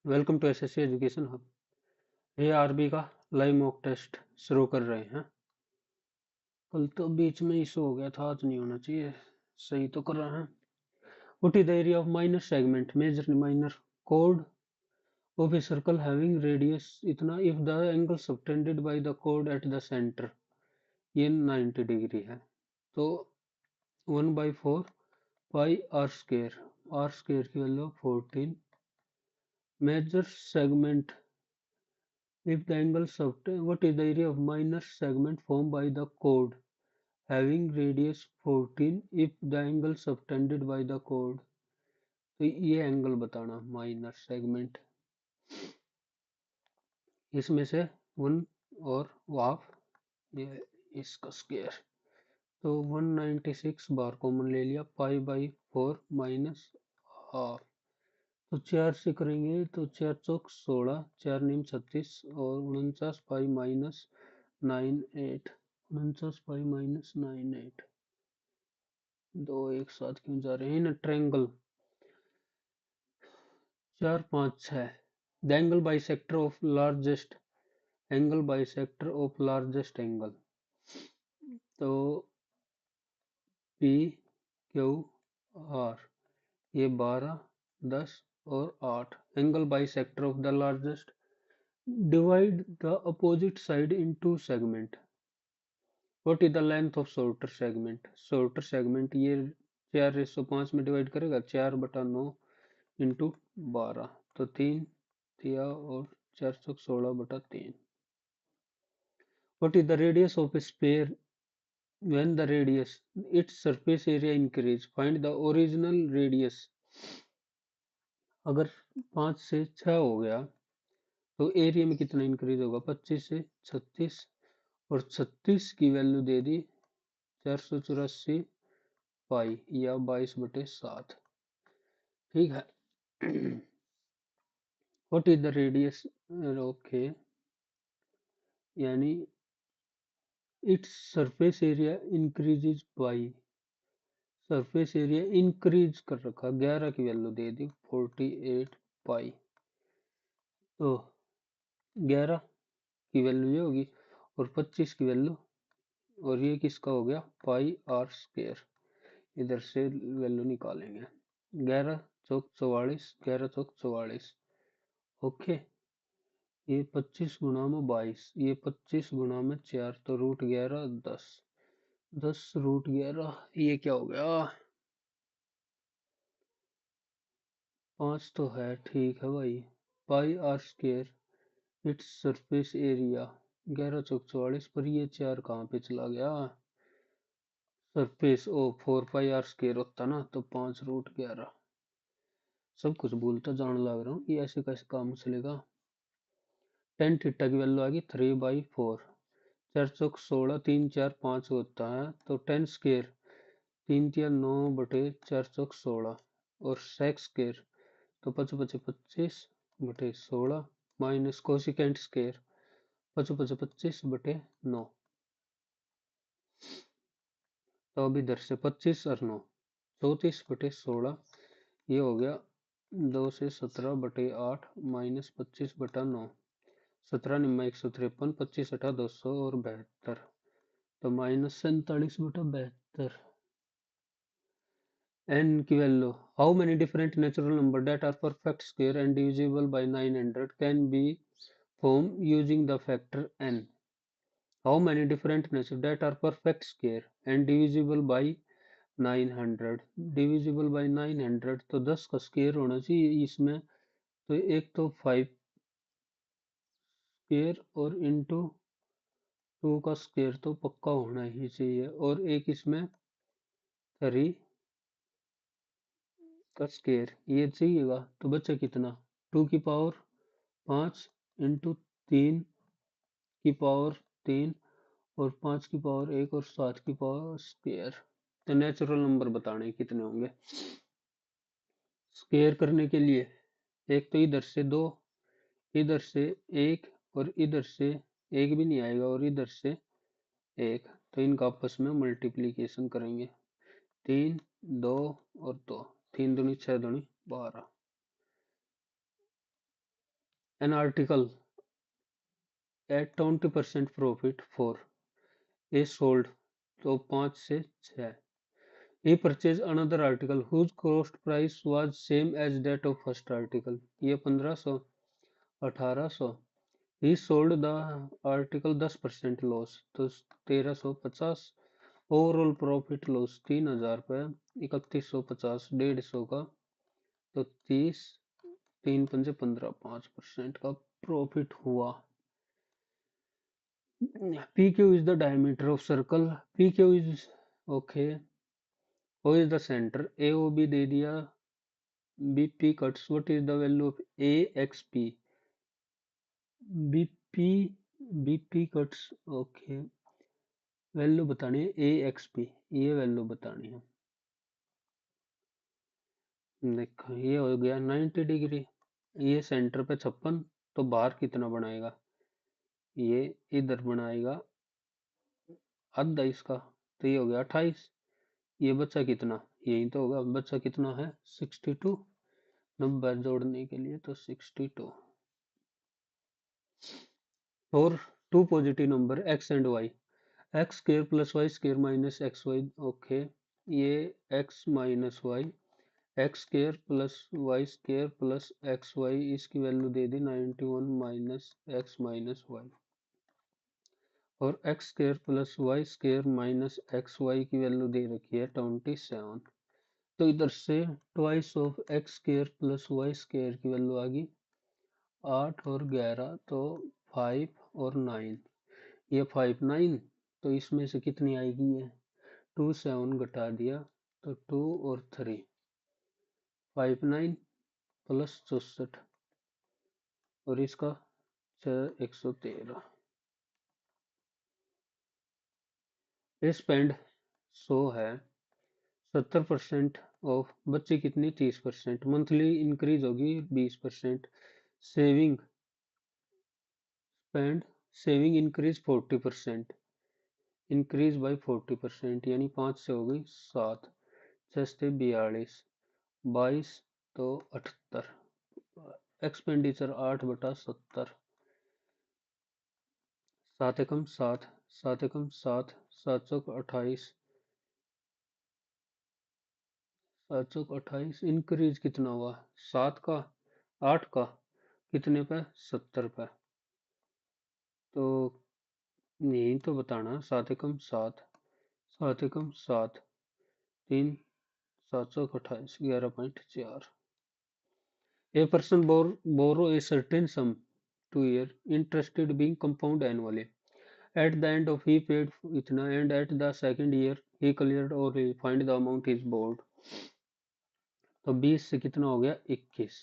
Welcome to SSC education hub. ये RB का live mock test शुरू कर रहे हैं। कल तो बीच में इशू हो गया था, आज नहीं होना चाहिए। सही तो कर रहे हैं। What is the area of minor segment major minor कोड of a circle having radius इतना if the angle subtended by the कोड एट द सेंटर ये 90 डिग्री है। तो 1/4 पाई आर स्क्र की value 14 major segment if the angle subtend what is the area of minor segment formed by the chord having radius 14 if the angle subtended by the chord। तो ये angle बताना minor segment, इसमें से one और half, ये इसका square. तो 196 बार common ले लिया, पाई बाई 4 माइनस हाफ। तो 4 से करेंगे तो 4 चौक 16, 4 नीम 36 और 49 पाई माइनस 98, 49 पाई माइनस 98। दो एक साथ क्यों जा रहे हैं in triangle 4 5 6 the angle bisector of largest angle. तो पी क्यू आर ये 12 10 और 8 angle bisector of the largest divide the opposite side in two segment. What is the length of shorter segment ये 4:5 में डिवाइड करेगा, 4/9 into 12 तो 3 तिया और 416/3। What is the radius of A sphere when the radius it's surface area increase find the original radius. अगर 5 से 6 हो गया तो एरिया में कितना इंक्रीज होगा, 25 से 36, और 36 की वैल्यू दे दी 484 पाई या 22/7। ठीक है। What is the radius, okay, यानी its surface area increases by, surface area increase कर रखा, 11 की वैल्यू दे दी 48 पाई। तो 11 की वैल्यू ये होगी और 25 की वैल्यू, और ये किसका हो गया, पाई आर स्क्वायर। इधर से वैल्यू निकालेंगे, 11 चौक 44, 11 चौक 44। ओके, ये 25 गुणा में 22, ये 25 गुणा में 4 तो √11 10, 10√11 ये क्या हो गया, 5 तो है, ठीक है भाई। Pi r square its surface area 11 चौक 44, पर ये 4 कहाँ पे चला गया, सरफेस ओ 4 पाई आर स्क्वायर होता ना तो 5√11। सब कुछ भूलता जान लग रहा हूँ, ये ऐसे कैसे काम चलेगा। टेन थीटा की वैल्यू आएगी 3/4, 4 चौक 16, 3 4 5 होता है तो 10 स्क्वायर 3 तिया 9/4 चौक 16, और सेक स्क्वायर तो 5 5 25/16 माइनस कोसिकेंट स्क्वायर 5 5 25/9। तो अब इधर से 25 और 9 34/16, ये हो गया 2 से 17/8 माइनस 25/9, 17 निम्मा 153, 25 अठा 200 और 72, तो माइनस 47/72। n की value, how many different natural number that are perfect square and divisible by 900 can be form using the factor n। How many different natural that are perfect square and divisible by 900, divisible by 900 तो 10 का square होना चाहिए इसमें, तो एक तो 5 square और into 2 का स्क्वायर तो पक्का होना ही चाहिए, और एक इसमें 3 का स्क्वायर ये चाहिएगा, तो बच्चा कितना 2 की पावर 5 इंटू 3 की पावर 3 और 5 की पावर 1 और 7 की पावर स्क्वायर। तो नेचुरल नंबर बताने कितने होंगे स्क्वायर करने के लिए, एक तो इधर से 2, इधर से 1 और इधर से 1 भी नहीं आएगा, और इधर से 1, तो इनका आपस में मल्टीप्लीकेशन करेंगे, 3 2 और 2, 3 दूनी 6 दूनी 12। An article at 20% profit for a sold, तो 5 से 6। He purchased another article whose cost price was same as that of first article, ये 1500 1800। He sold the article 10% loss, तो 1350। ओवरऑल प्रॉफिट लॉस 3000 रुपये, 3150 150 का, तो 30 3 पंजे 15 5% का प्रॉफिट हुआ। PQ is the diameter of circle, PQ is okay, O is the center, AOB दे दिया, BP cuts, what is the value of AXP? BP cuts, okay, value बतानी है AXP, ये वैल्यू बतानी है। देखो ये हो गया 90 डिग्री, ये सेंटर पे 56, तो बाहर कितना बनाएगा, ये इधर बनाएगा आधा इसका, तो ये हो गया 28। ये बच्चा कितना, यही तो होगा, बच्चा कितना है 62, नंबर जोड़ने के लिए तो 62। और two positive number x and y, x square plus y square minus x y, okay, ये x minus y, x square plus y square plus x y, इसकी वैल्यू दे दी 91 माइनस एक्स माइनस वाई, और x square plus y square minus x y की value दे रखी है 27। तो इधर से twice of x square plus y square की वैल्यू आ गई 8 और 11, तो 5 और 9, ये 5 9, तो इसमें से कितनी आएगी, ये 2 7 घटा दिया, तो 2 और 3 5 9 प्लस 64, और इसका 113। स्पेंड 100 है, 70% ऑफ, बच्चे कितनी 30%, मंथली इंक्रीज होगी 20%। Saving spend, saving increase 40%, increase by 40%, यानी 5 से हो गई 7, 6 से 42, 22 तो 78, एक्सपेंडिचर 8/70, 7 एकम 7, 7 एकम 7, 7 चौक 28, 7 चौक 28, इंक्रीज कितना हुआ 7 का 8 का, कितने पे 70 पे, तो यही तो बताना, 7 एकम 7, 7 एकम 7, 3 7 चौक 28, 11.4। A person borrow a certain sum to year, interested being compound annually. At the end of he paid itna, and at the second year he cleared or he find the amount is borrowed. तो 20 से कितना हो गया 21,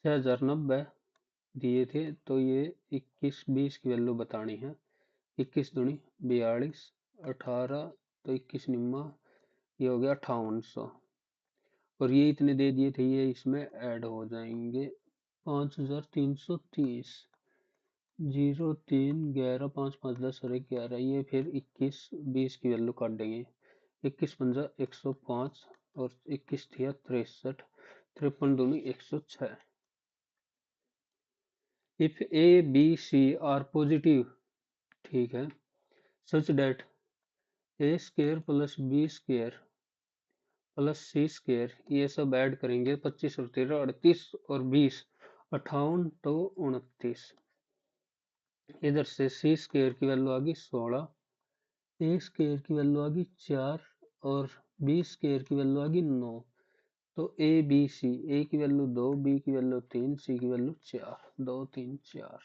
6090 दिए थे, तो ये 21 20 की वैल्यू बतानी है, 21 दूनी 42, 18, तो 21 निम्मा, ये हो गया 5800, और ये इतने दे दिए थे, ये इसमें ऐड हो जाएंगे 5330, 03 11 5 5 10 और 11, ये फिर 21 20 की वैल्यू काट देंगे, 21 पंजा 105, और 21 थिया 63, 53 दूनी 106। If A B C are positive, ठीक है, such that A square plus B square plus C square, ये सब ऐड करेंगे, 25 और 13 38 और 20 58, तो 29। इधर से सी स्क्र की वैल्यू आ गई 16, ए स्क्र की वैल्यू आ गई 4, और बी स्क्र की वैल्यू आ गई 9, तो ए बी सी, ए की वैल्यू 2, बी की वैल्यू 3, सी की value 4, 2 3 4।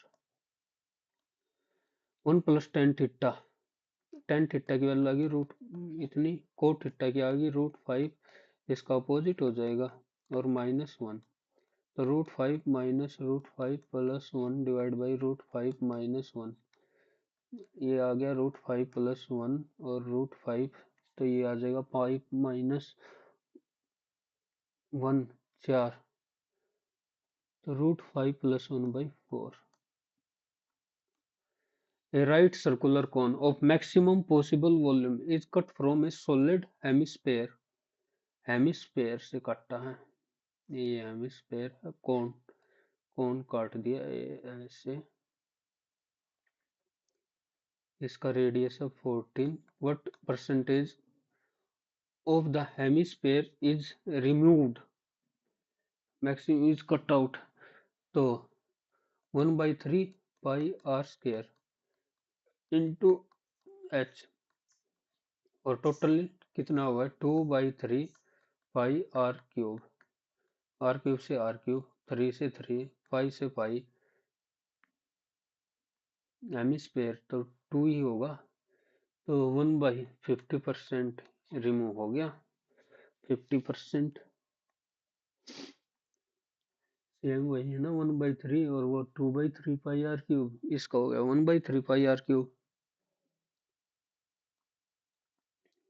1 plus tan theta, tan theta की वैल्यू आ गई रूट इतनी, कोट थीटा की आ गई √5, इसका अपोजिट हो जाएगा, और -1, तो √5 minus √5 plus 1 divide by √5 minus 1, ये आ गया √5 प्लस 1 और √5, तो ये आ जाएगा 5 माइनस 1 4, तो √5 plus 1/4। A right circular cone of maximum possible volume is cut from a solid hemisphere, hemisphere से कटा है, ये हेमिस्फेयर है, कौन कौन काट दिया ऐसे, इसका रेडियस है 14, what percentage of the hemisphere is removed, maximum is cut out, तो 1/3 पाई आर स्क्वायर इंटू एच, और टोटल कितना हुआ है 2/3 पाई आर क्यूब, आर क्यूब से आर क्यूब, 3 से 3, पाई से पाई, हेमिस्फेयर तो 2 ही होगा, तो 1/50% रिमूव हो गया, 50% सेम वही है ना 1/3, और वो 2/3 पाई आर क्यूब, इसका हो गया 1/3 पाई आर क्यूब।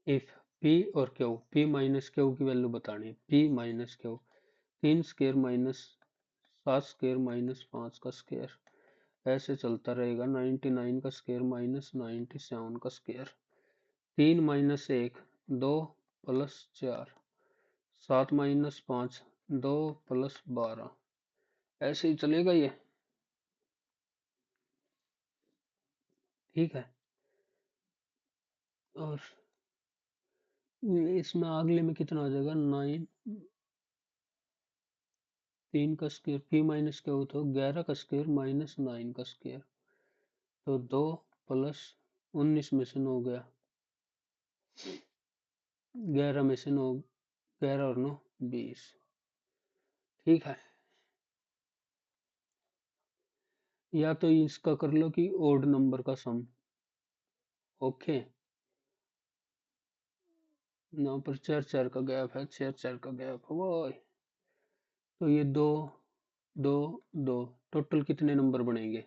इफ पी और क्यू, पी माइनस क्यू की वैल्यू बतानी है, P minus Q, 3 square minus 7 square minus 5 का स्क्वायर, ऐसे चलता रहेगा, 99 का स्क्वायर माइनस 97 का square, 3 minus 1 2 plus 4, 7 minus 5 2 plus 12, ऐसे ही चलेगा ये, ठीक है। और इसमें अगले में कितना आ जाएगा 9, 3 का स्क्वायर, पी माइनस क्या होता है 11 का स्क्वायर माइनस 9 का स्क्वायर, तो 2 प्लस 19 में से 9 गया, 11 में से 9, 11 और 9 20, ठीक है। या तो इसका कर लो कि ओड नंबर का सम, ओके, यहाँ पर 4 4 का गैप है, 4 4 का गैप है वो, तो ये 2 2 2, टोटल कितने नंबर बनेंगे,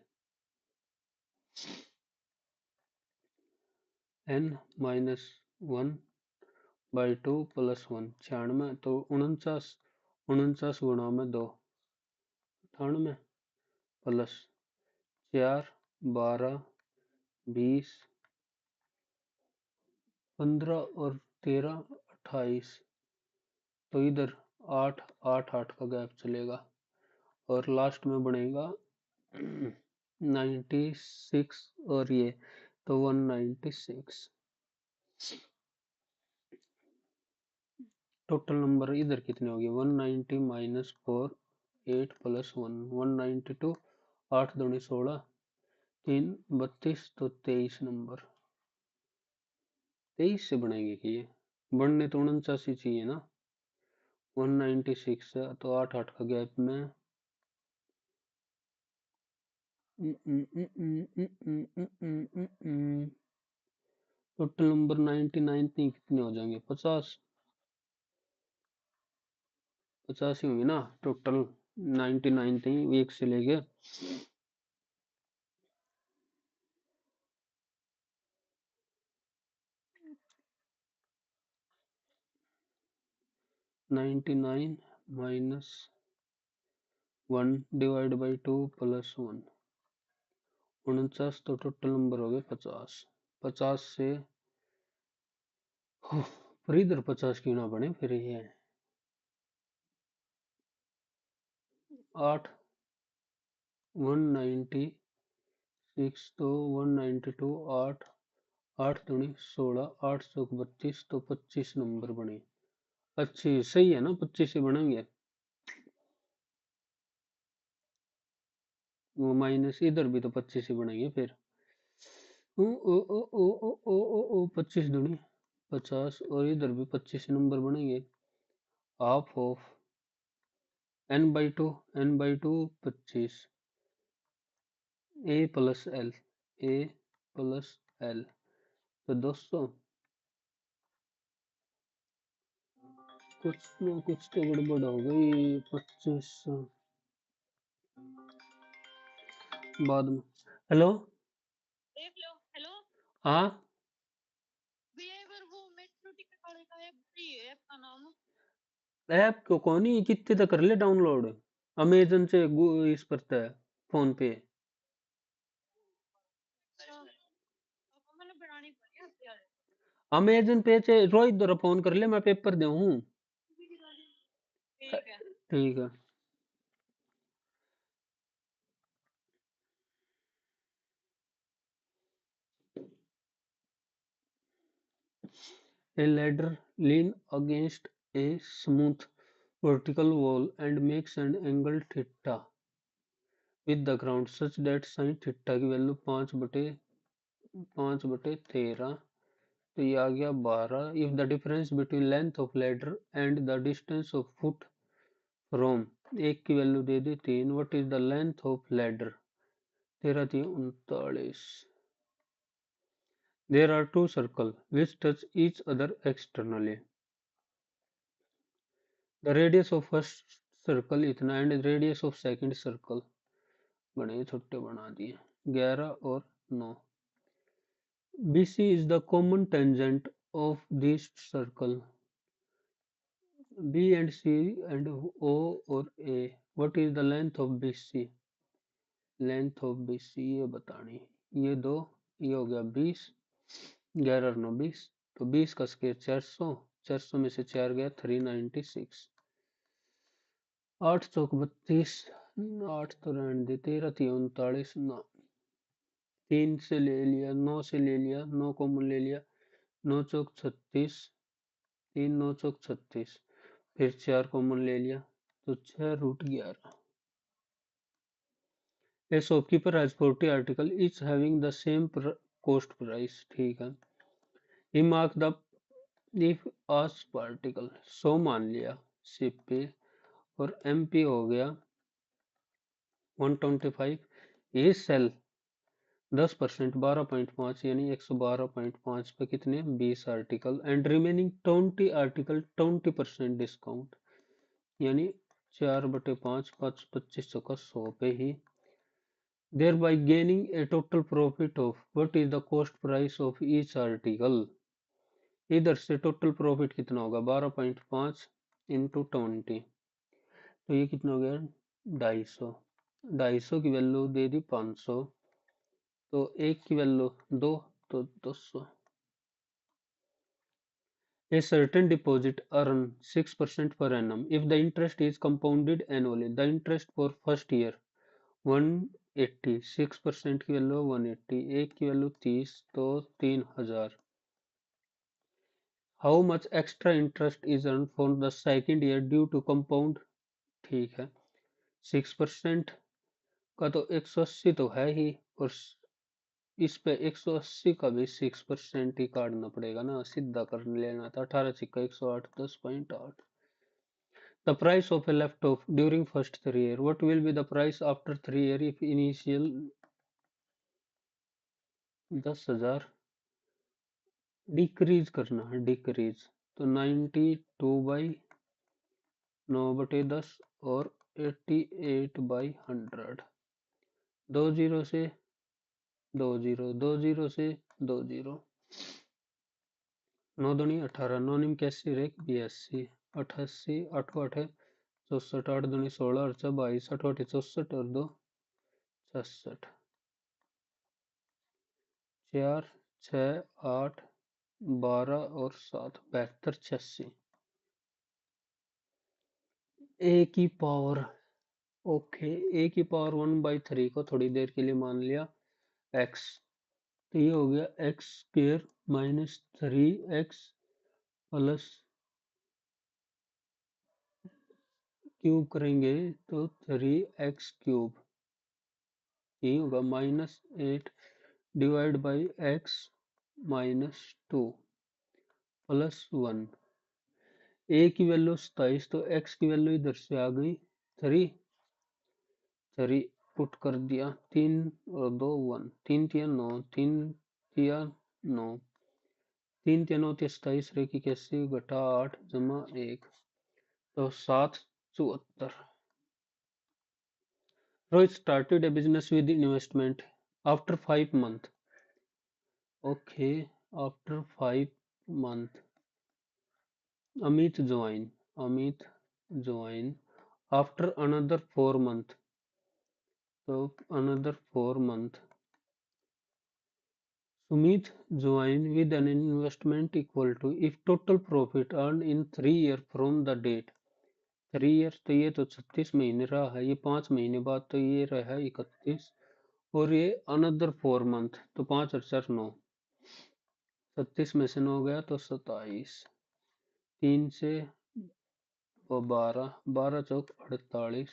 n माइनस 1/2 प्लस 1 96, तो 49 49 गुणा में 2 98, प्लस 4 12 20 15 और 13 28, तो इधर 8 8 8 का गैप चलेगा, और लास्ट में बनेगा 96 और ये, तो 196, टोटल नंबर इधर कितने हो गए 190 माइनस 4 8 प्लस 1 192, 8 दूनी 16, 3 32, तो 23 नंबर, 23 से बनेंगे कि ये बनने तो 49 ही चाहिए ना, 196 है तो 8 8 का गैप में टोटल नंबर 99 नहीं कितने हो जाएंगे 50, 50 ही होंगे ना टोटल, 99 थी एक से लेके 99 माइनस 1 डिवाइड बाई 2 प्लस 1, 49, तो टोटल नंबर हो गए 50, 50 से पर इधर 50 क्यों ना बने फिर, ये 8 196, तो 192, 8 8 दूनी 16, 8 चौक 32, तो 25 नंबर बने, अच्छी सही है ना 25 से बनेंगे, वो माइनस इधर भी तो 25 से बनेंगे फिर, ओ ओ ओ ओ ओ ओ ओ ओ 25 दूनी 50, और इधर भी 25 नंबर बनेंगे, half of n/2, n/2 25, a plus L, a plus L, तो दोस्तों कुछ ना कुछ तो गड़बड़ हो गई, 25 बाद में, हेलो देख लो। हेलो हाँ, भैया, एक बार वो मेट्रो टिकट वाले का ऐप है, ऐप का नाम ऐप को कौन ही कितने तक कर ले डाउनलोड, अमेजन से इस पर है, फोन पे, अच्छा, अब मैंने बनानी पड़ी है यार। अमेजन पे से रोहित द्वारा फोन कर ले, मैं पेपर दे हूँ, ठीक है। ठीक है। A ladder lean against a smooth vertical wall and makes an angle theta with the ground such that sin theta की वैल्यू 5/13, तो ये आ गया 12। If the difference between length of ladder and the distance of foot from, एक की value दे दी 3, what is the length of ladder, 13 3 39। There are two circles which touch each other externally. The radius of first circle इतना and radius of second circle बड़े छोटे बना दिए 11 और 9। BC is the common tangent of these circle B and C and O और A. What is the length of BC? Length of BC ये बतानी, ये दो, ये हो गया 20, 11 और 9 20, तो 20 का स्क्वायर 400, 400 में से 4 गया 396, 8 चौक 32, 8 तो रहने दे, 13 थी 39 ना, 3 से ले लिया, 9 से ले लिया, 9 कॉमन ले लिया, 9 चौक 36, 3 9 चौक 36, फिर 4 कॉमन ले लिया तो 6√11। A shopkeeper has 40 articles, each having the same cost price, ठीक है। He marked the if as particle, 100 मान लिया शिप पे, और MP हो गया 125। ये सेल 10% 12.5 यानी 112.5 पे कितने 20 article and remaining 20 article 20% discount, यानी 4/5 5 25 का 100 पे ही, thereby gaining a total profit of what is the cost price of each article। इधर से टोटल प्रॉफिट कितना होगा 12.5 इंटू 20, तो ये कितना हो गया 250, 250 की वैल्यू दे दी 500, तो एक की वैल्यू 2 तो 200। A certain deposit earn 6% per annum if the interest is compounded annually, the interest for first year 180, 6% की वैल्यू 180, एक की वैल्यू 30 तो 3000। How much extra interest is earned for the second year due to compound, ठीक है 6% का तो 180 तो है ही, और इस पे 180 का भी 6% ही काटना पड़ेगा ना, सीधा कर लेना था, 18 सिक्का 108 10.8। The price of a laptop during first 3 year, what will be the price after 3 year if initial 10,000 decrease करना है, डिक्रीज तो 92/9/10 और 88/100, 2 जीरो से 2 जीरो, 2 जीरो से 2 जीरो, 9 दूनी 18, 9 निम 81 रेक 82, 88 8 8 64, 8 दूनी 16 और 22, 8 8 64 और 2 66, 4 6 8 12 और 7 72 86। ए की पावर, ओके, ए की पावर 1/3 को थोड़ी देर के लिए मान लिया एक्स, तो ये हो गया x square minus 3x plus cube करेंगे तो 3x क्यूब, ये होगा -8 डिवाइड बाई x -2 प्लस 1। ए की वैल्यू 27, तो x की वैल्यू इधर से आ गई 3 पुट कर दिया, 3 और 2 1, 3 तिया 9, 3 तिया 9, 3 तिया 9 27 रे की कैसे घटा 8 जमा 1 तो 7 74। Rohit started a business with investment after 5 months. Okay, after 5 months. Amit join after another 4 months. So another 4 months. Sumit join with an investment equal to if total profit earned in 3 years from the date. 3 years तो ये तो 36 महीने रहा है, ये 5 महीने बाद तो ये रहा 31, और ये अनदर 4 मंथ तो 5 और 4 9, 36 में से 9 गया तो 27, 3 से वो 12, 12 चौक 48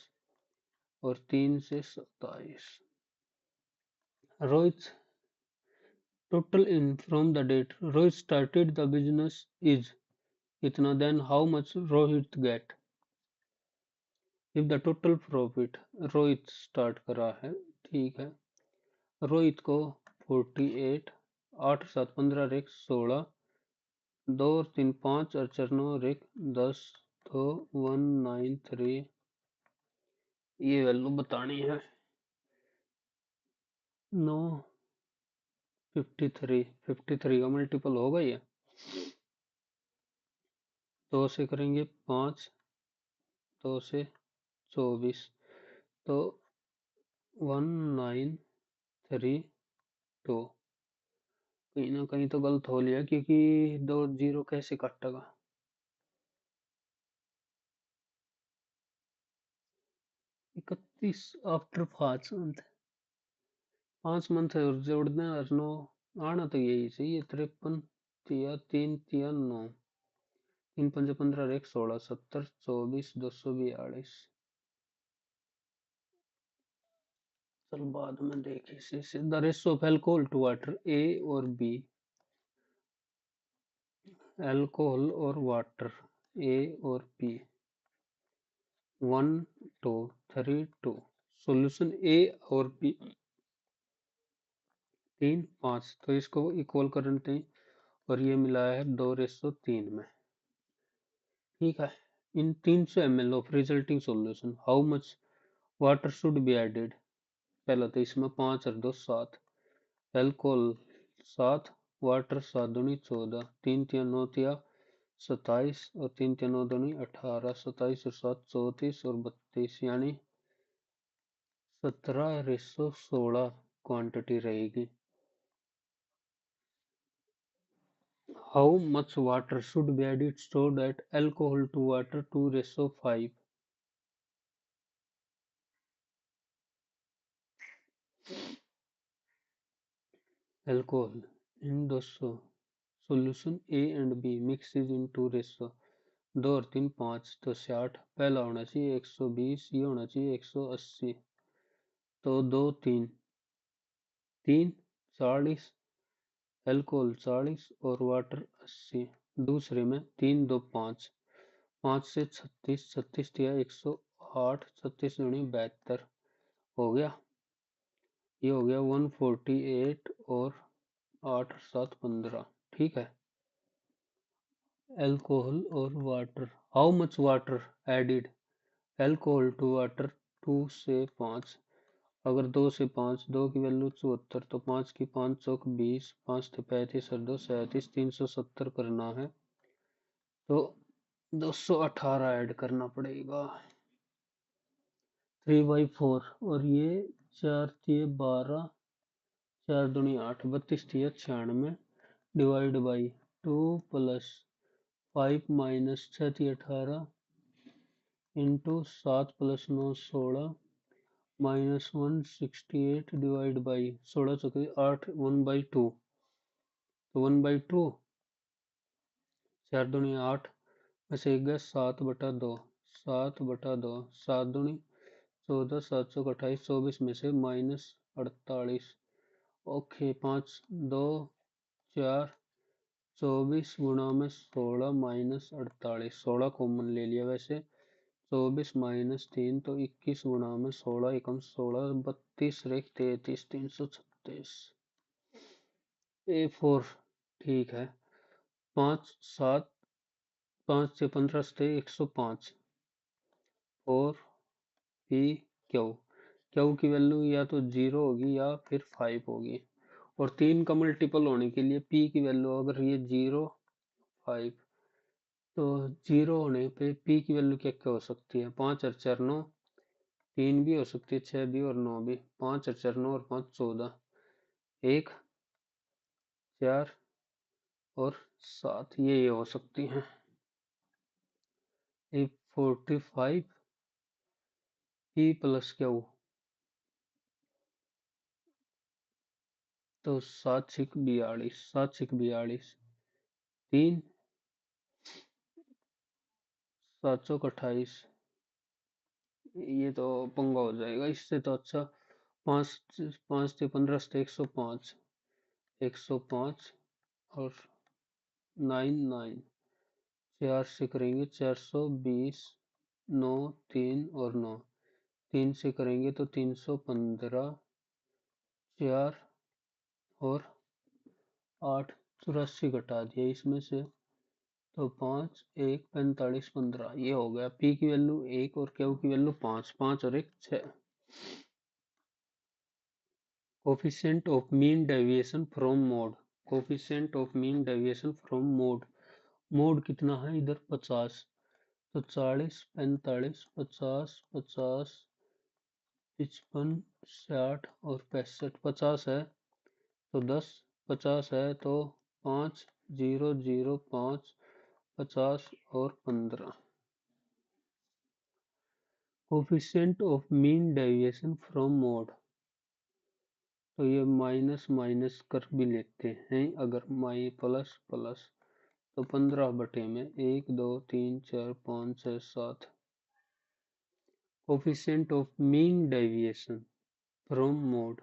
और 3 से 27। Rohit total in from the date Rohit started the business is इतना, then how much Rohit get? If the total profit Rohit start करा है, ठीक है, रोहित को 48, 8 7 15 रेख 16, 2 और 3 5 और 4 9 रेख 10, तो 193 ये वैल्यू बतानी है। 9 53 का मल्टीपल होगा ये, 2 से करेंगे 5, 2 से 24, तो 1932। कहीं ना कहीं तो गलत हो लिया, क्योंकि 2 जीरो कैसे कटेगा। 31 आफ्टर 5 मंथ है और जोड़ना और 9 आना तो यही चाहिए। 53 तिया 3 तिया 9, 3 5 15 1 16 70 24 242। चल बाद में देखे इसे। The ratio of alcohol to water A और बी, एल्कोहल और वाटर ए और बी 1 2 3 2। सॉल्यूशन ए और बी 3 5, तो इसको इक्वल करते हैं और ये मिला है 2:3 में। ठीक है, in 300 ml of resulting solution how much water should be added. पहला तो इसमें 5 और 2 7, एल्कोहल 7, वाटर 7 दूनी 14, 3 तिया 9 तिया 27 और 3 तिया 9 दूनी 18, 27 और 7 34 और 32, यानी 17:16 क्वांटिटी रहेगी। How much water should be added so that alcohol to water 2:5? Alcohol in 200 solution A and B mixes in 2 2 और 3 5, तो 60। पहला होना चाहिए 120, ये होना चाहिए 180, तो 2 3 3 40, एल्कोहल 40 और वाटर 80। दूसरे में 3 2 5, 5 से 36, 36 दिया 108, 36 दूनी 72 हो गया। ये हो गया 148 और 8 7 15। ठीक है, एल्कोहल और water, how much water added, alcohol to water 2 से 5। अगर 2 से 5, 2 की वैल्यू 74, तो 5 की 5 चौक 20, 5 से 35 और 2 37, 370 करना है, तो 218 ऐड करना पड़ेगा। 3/4 और ये 4 तिये 12, 4 दूनी 8, 32 तिया 96 डिवाइड बाई 2 प्लस 5 माइनस 6 तिया 18 into 7 plus 9 16 minus 168 divide by 16 चौके 8, 1/2, तो 1/2, 4 दूनी 8 में से 1 गया 7/2, 7/2, 7 दूनी 14, 7 चौक 28, 24 में से माइनस 48। ओके, 5 2 4, 24 गुणा में 16 माइनस 48, 16 कॉमन ले लिया वैसे, 24 माइनस 3, तो 21 गुणा में 16 एकम 16, 32 रेख 33, 336। A4, ठीक है। 5 7, 5 से 15 से 105 और पी क्यू, क्यू की वैल्यू या तो 0 होगी या फिर 5 होगी, और 3 का मल्टीपल होने के लिए पी की वैल्यू अगर ये 0 5, तो 0 होने पे पी की वैल्यू क्या क्या हो सकती है, 5 और 4 9, 3 भी हो सकती है, 6 भी और 9 भी, 5 और 4 9 और 5 14, 1 4 और 7 ये हो सकती हैं। 45 पी प्लस क्यू, तो 7 6 42, 7 6 42, 3 7 चौक 28। ये तो पंगा हो जाएगा, इससे तो अच्छा 5 5 से 15 से 105, 105 और 9 9, 4 से करेंगे 420, 9 3 और 9, 3 से करेंगे तो 315, 4 और 8, 84 घटा दिया इसमें से, तो 5 1 45 15, ये हो गया। पी की वैल्यू 1 और क्यू की वैल्यू 5, 5 और 1 6। Coefficient of mean deviation from mode, coefficient of mean deviation from mode, mode कितना है इधर 50, तो 40 45 50 50 55 60 और 65, 50 है तो 10, 50 है तो 5 0 0 5, 50 और 15। Coefficient of mean deviation from mode, तो ये माइनस माइनस कर भी लेते हैं, अगर माई प्लस प्लस, तो 15 बटे में 1 2 3 4 5 6 7। Coefficient of mean deviation from mode,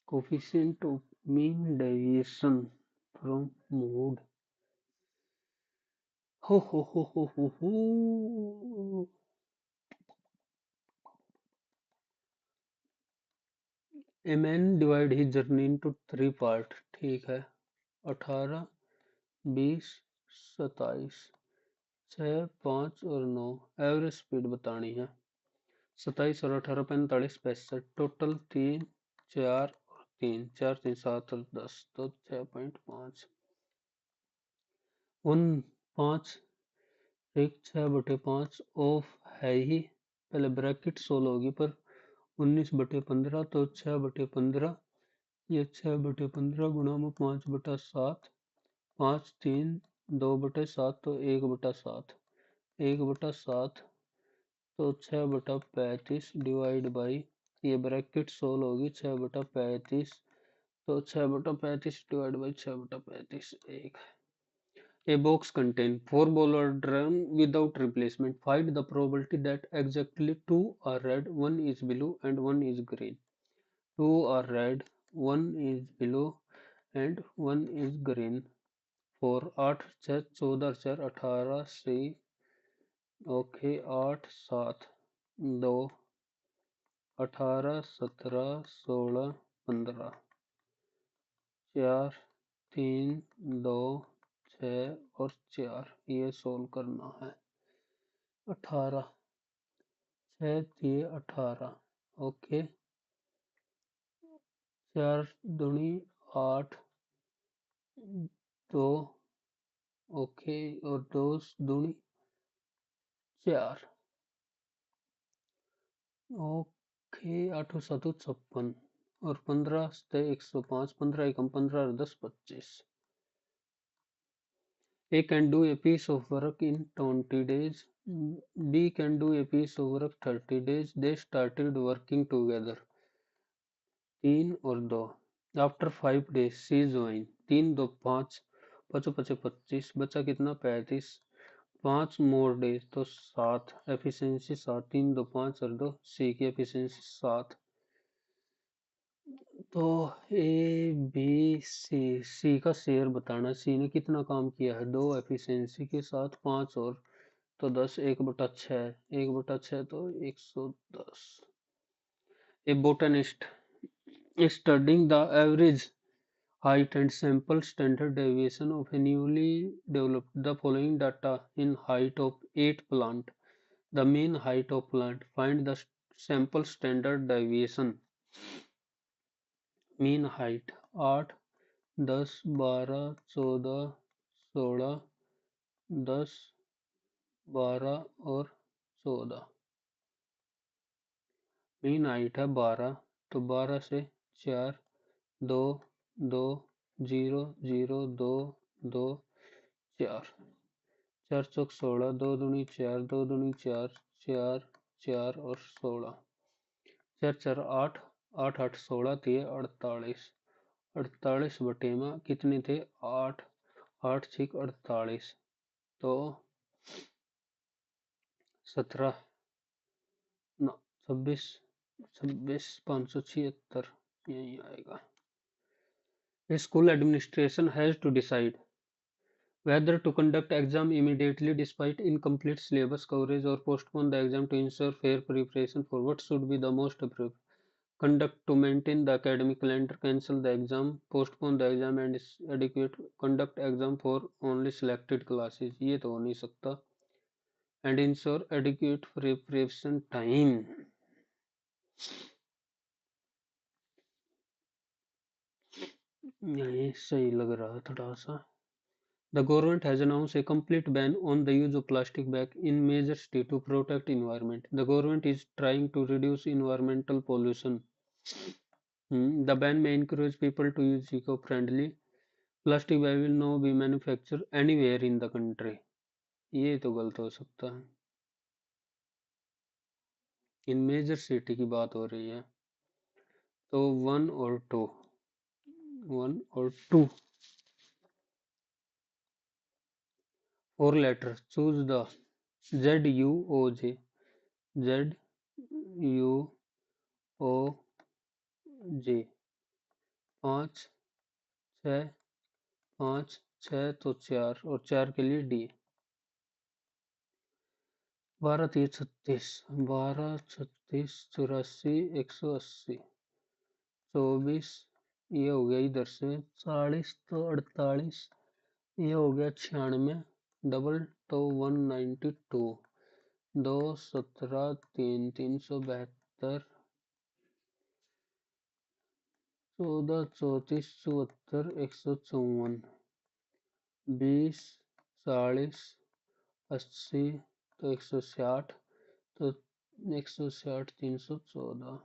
coefficient of mean deviation from mode, हो A man divide his journey into 3 part, ठीक है, 18 20 27, 6 5 और 9, एवरेज स्पीड बतानी है, 27 और 18 45 65, टोटल 3 4 और 3 4 3 7 और 10, तो 6.5, 5 एक 6/5 ऑफ है ही, पहले ब्रैकेट 16 होगी पर 19/15, तो 6/15, ये 6/15 गुणा में 5/7, 5 3 2/7, तो 1/7, 1/7, तो 6/35 डिवाइड बाई, ये ब्रैकेट 16 होगी 6/35, तो 6/35 divide by 6/35, 1। A box contains 4 ball drum without replacement. Find the probability that exactly 2 are red, 1 is blue and 1 is green. 2 are red, 1 is blue and 1 is green. For 8 6 14 4 18 से okay 8 7 2 18 17 16 15, 4 3 2 6 और 4, ये solve करना है। 18 6 3 18, okay, 4 दूनी 8, 2, okay, और 2 दूनी 4, okay, 8 7 56 और 15 से 105, 15 एकम 15 और 10 25। A can do a piece of work in 20 days. B can do a piece of work 30 days. They started working together. 3 और 2, आफ्टर 5 days सी ज्वाइन, 3 2 5, 5 5 25, बचा कितना 35, 5 मोर डेज तो 7, एफिशिएंसी 7, 3 2 5 और 2, सी की एफिशिएंसी 7। तो ए बी सी, सी का शेयर बताना, सी ने कितना काम किया है 2 एफिशिएंसी के साथ, 5 और, तो 10, 1/6, 1/6 तो 110। ए botanist studying the average height and sample standard deviation of a newly developed the following data in height of 8 plant, the mean height of plant, find the sample standard deviation, mean height 8 10 12 14 16 10 12 और 14, mean height है 12, तो 12 से 4 2 2 0 0 2 2 4, 4 चौक 16, 2 दूनी 4, 2 दूनी 4, 4 4 और 16, 4 4 8, 8 8 16, 48, 48 बटे में कितने थे? 8, 8 6 48, तो 17 26 26 576 यही आएगा। A school administration has to decide whether to conduct exam immediately despite incomplete syllabus coverage or postpone the exam to ensure fair preparation for what should be the most appropriate. Conduct to maintain the academic calendar, cancel the exam, postpone the exam and adequate conduct exam for only selected classes. ये तो हो नहीं सकता. And ensure adequate preparation time. ये सही लग रहा है थोड़ा सा. The government has announced a complete ban on the use of plastic bag in major cities to protect environment. The government is trying to reduce environmental pollution. The ban may encourage people to use eco-friendly plastic bag will now be manufactured anywhere in the country. ये तो गलत हो सकता है. इन major city की बात हो रही है तो 1 और 2 1 और 2 4 letter choose the ZUOJ ZUOJ 5 6 5 6 तो 4 और 4 के लिए D 12 3 36 12 36 84 180 24 ये हो गया इधर से 40 तो 48 ये हो गया 96 डबल तो 192 2 17 3 372 14 34 74 154 20 40 80 तो 160 तो 160 314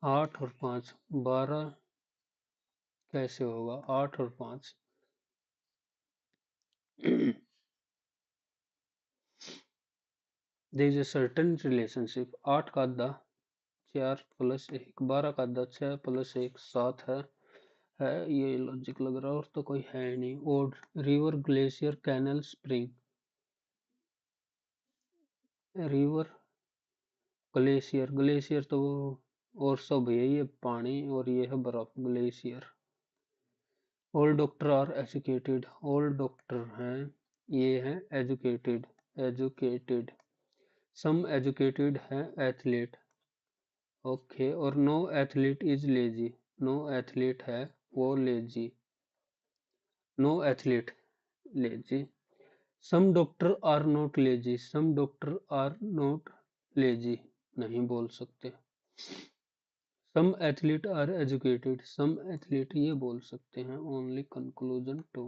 8 और 5 12 कैसे होगा 8 और 5 there is a certain relationship 8 का आधा 4 प्लस 1 12 का आधा 6 प्लस 1 7 है ये लॉजिक लग रहा है और तो कोई है नहीं. और river glacier canal spring river glacier glacier तो और सब है ये पानी और ये है बर्फ glacier. All doctor are educated all doctor हैं ये हैं एजुकेटेड एजुकेटेड. सम एजुकेटेड हैं एथलीट ओके और no athlete is lazy no athlete है वो lazy no athlete lazy. Some doctor are not lazy some doctor are not lazy नहीं बोल सकते. Some athlete are educated some athlete ये बोल सकते हैं. Only conclusion two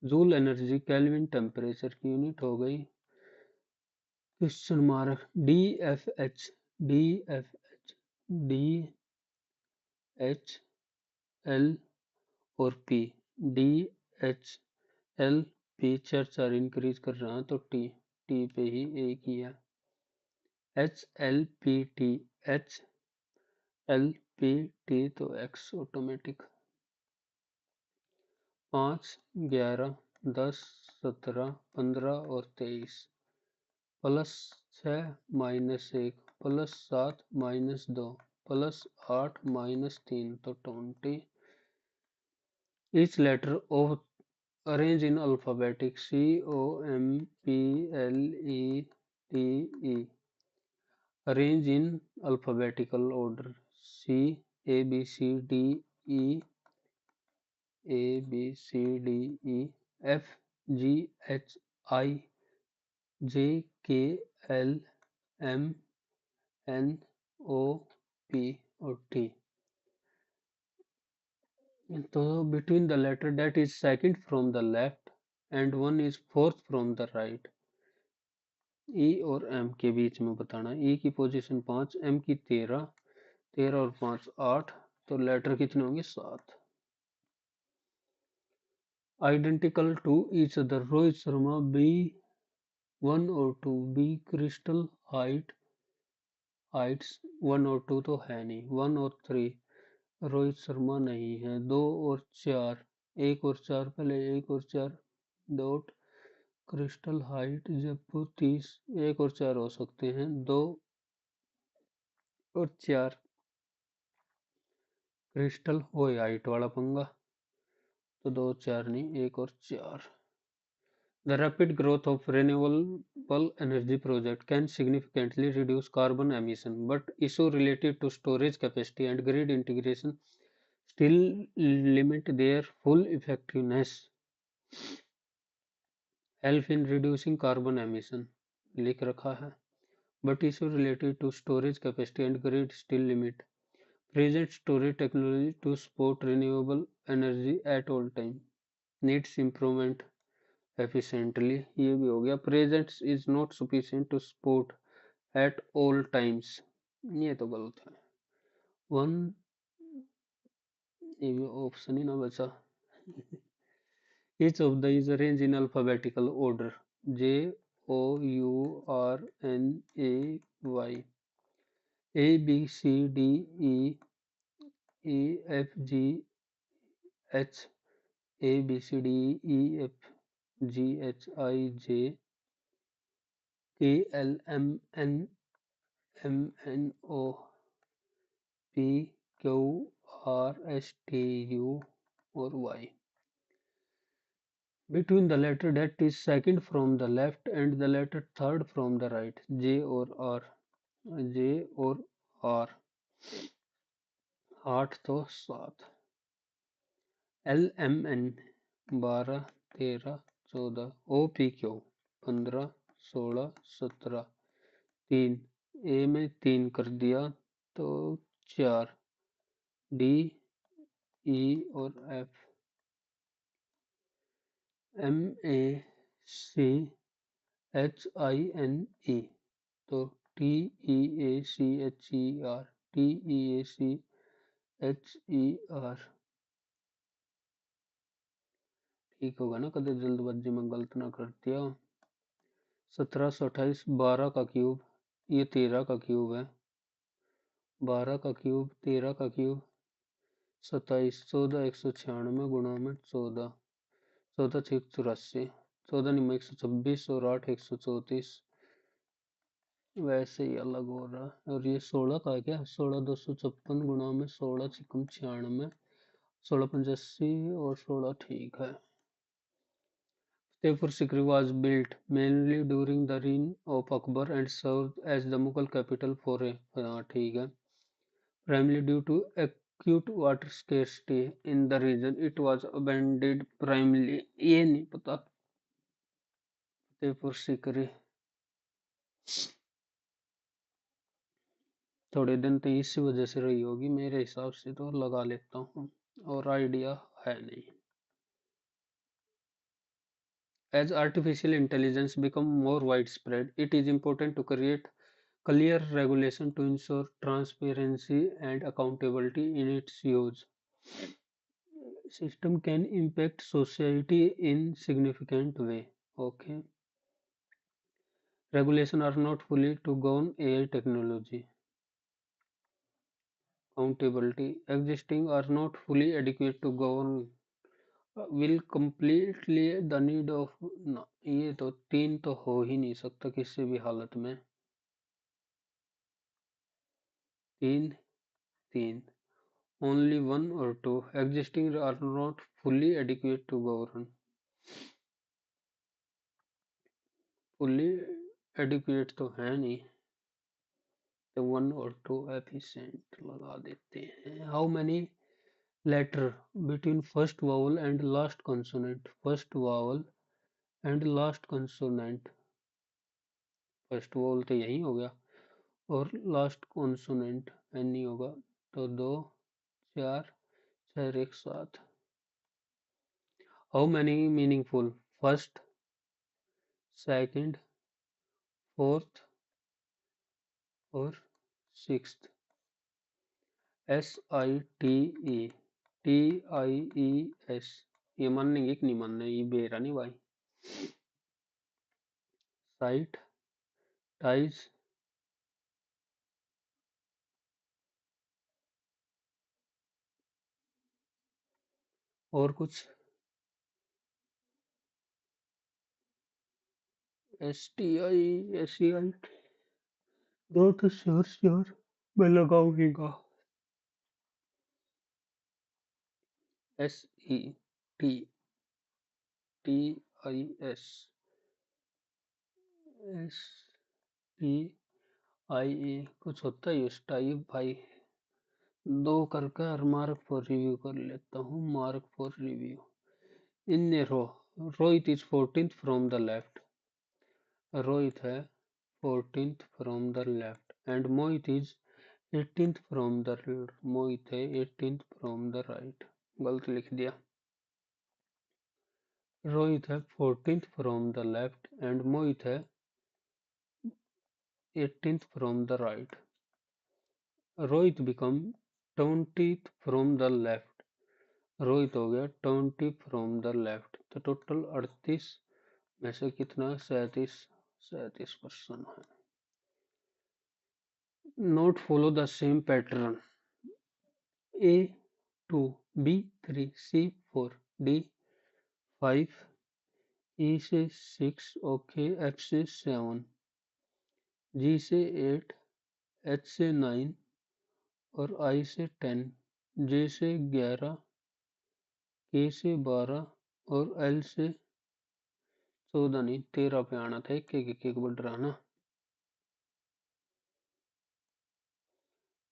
joule energy kelvin temperature की यूनिट हो गई. Question mark D F H D F H D H L और P D H L P चार इंक्रीज कर रहा है तो टी टी पे ही एक ही है. H L P T H L P T तो एक्स ऑटोमेटिक. 5 11 10 17 15 और 23 plus 6 minus 1 plus 7 minus 2 plus 8 minus 3 तो 20. Each letter of arrange in alphabetic C O M P L E T E arrange in alphabetical order C A B C D E A B C D E F G H I J K L M N O P और T. So between the letter that is second from the left and one is fourth from the right. E और M के बीच में बताना. E की position 5 M की 13 13 और 5 8 तो letter कितने होंगे 7. identical to each other. Rohit Sharma B1 और 2, B crystal heights 1 और 2 तो है नहीं, 1 और 3 रोहित शर्मा नहीं है, 2 और 4, 1 और 4 पहले 1 और 4 डॉट क्रिस्टल हाइट जयपुर 30, 1 और 4 हो सकते हैं, 2 और 4 क्रिस्टल वो हाइट वाला पंगा, तो 2 और 4 नहीं, 1 और 4। The rapid growth of renewable energy projects can significantly reduce carbon emission, but issues related to storage capacity and grid integration still limit their full effectiveness. Help in reducing carbon emission लिख रखा है, but issues related to storage capacity and grid still limit present storage technology to support renewable energy at all time needs improvement efficiently. ये भी हो गया, present is not sufficient to support at all times, ये तो गलत है, one ये भी ऑप्शन ही ना बचा। Each of the is arranged in alphabetical order: J O U R N A B C D E F G H A B C D E F G H I J K L M N O P Q R S T U or Y. Between the letter that is second from the left and the letter third from the right, J or R, J or R, 8 तो 7, L M N 12 13 14, O P Q 15 16 17, 3 A में 3 कर दिया तो 4, D E और F, M A C H I N E, तो T E A C H E R, T E A C H E R ठीक होगा ना, कदे जल्दबाजी में गलत ना कर दिया। 1728 12 का क्यूब, ये 13 का क्यूब है, 12 का क्यूब 13 का क्यूब 27, 14 196 गुणा में 14, 14 6 84, 14 निम्न 126 और 8 134, वैसे ही अलग हो रहा है। और ये 16 का है क्या, 16 256 गुणा में 16 छिकम 96, 16 85 और 16 ठीक है। Therefore, Sikri was built mainly during the reign of Akbar and served as the Mughal capital for a ठीक है, primarily due to acute water scarcity in the region. It was abandoned primarily, ये नहीं पता। Therefore, Sikri थोड़े दिन तो इसी वजह से रही होगी मेरे हिसाब से, तो लगा लेता हूँ, और आइडिया है नहीं। As artificial intelligence becomes more widespread, it is important to create clear regulation to ensure transparency and accountability in its use. System can impact society in significant way. Okay. Regulation are not fully to govern AI technology. Accountability existing are not fully adequate to govern will completely the need of ना, ये तो 3 तो हो ही नहीं सकता किसी भी हालत में, 3 3 only 1 or 2 existing are not fully adequate to govern, fully adequate तो है नहीं, तो 1 और 2 efficient लगा देते हैं। How many letter between first vowel and last consonant, first vowel and last consonant, first vowel तो यही हो गया और लास्ट कॉन्सोनेंट एनी होगा, तो 2 4 6 1 7। How many meaningful, first second fourth और सिक्स्थ, SITE TIES ये मानेंगे कि नहीं मानने, ये बेरा नहीं भाई। साइट, टाइज, और कुछ S T I, S C I, दो तो श्योर श्योर मैं लगाऊंगा। S E T T I S, S T I E कुछ होता है इस टाइप भाई। दो करके और मार्क फॉर रिव्यू कर लेता हूँ, mark for review. In a row, Rohit is 14th from the left, Rohit है 14th from the left, and Mohit is 18th from the, Mohit है 18th फ्रॉम द राइट। गलत लिख दिया। रोहित है 14th from the left and Mohit है 18th from the right. Rohit become 20th from the left, Rohit हो गया 20 from the left. तो टोटल 38 में से कितना, 37% है। Note follow the same pattern, A2, B3, C4, D5, E से 6, ओके, F से 7, G से 8, H से 9 और I से 10, J से 11, K से 12 और L से 14 नहीं 13 पे आना था। एक एक एक बढ़ रहा ना।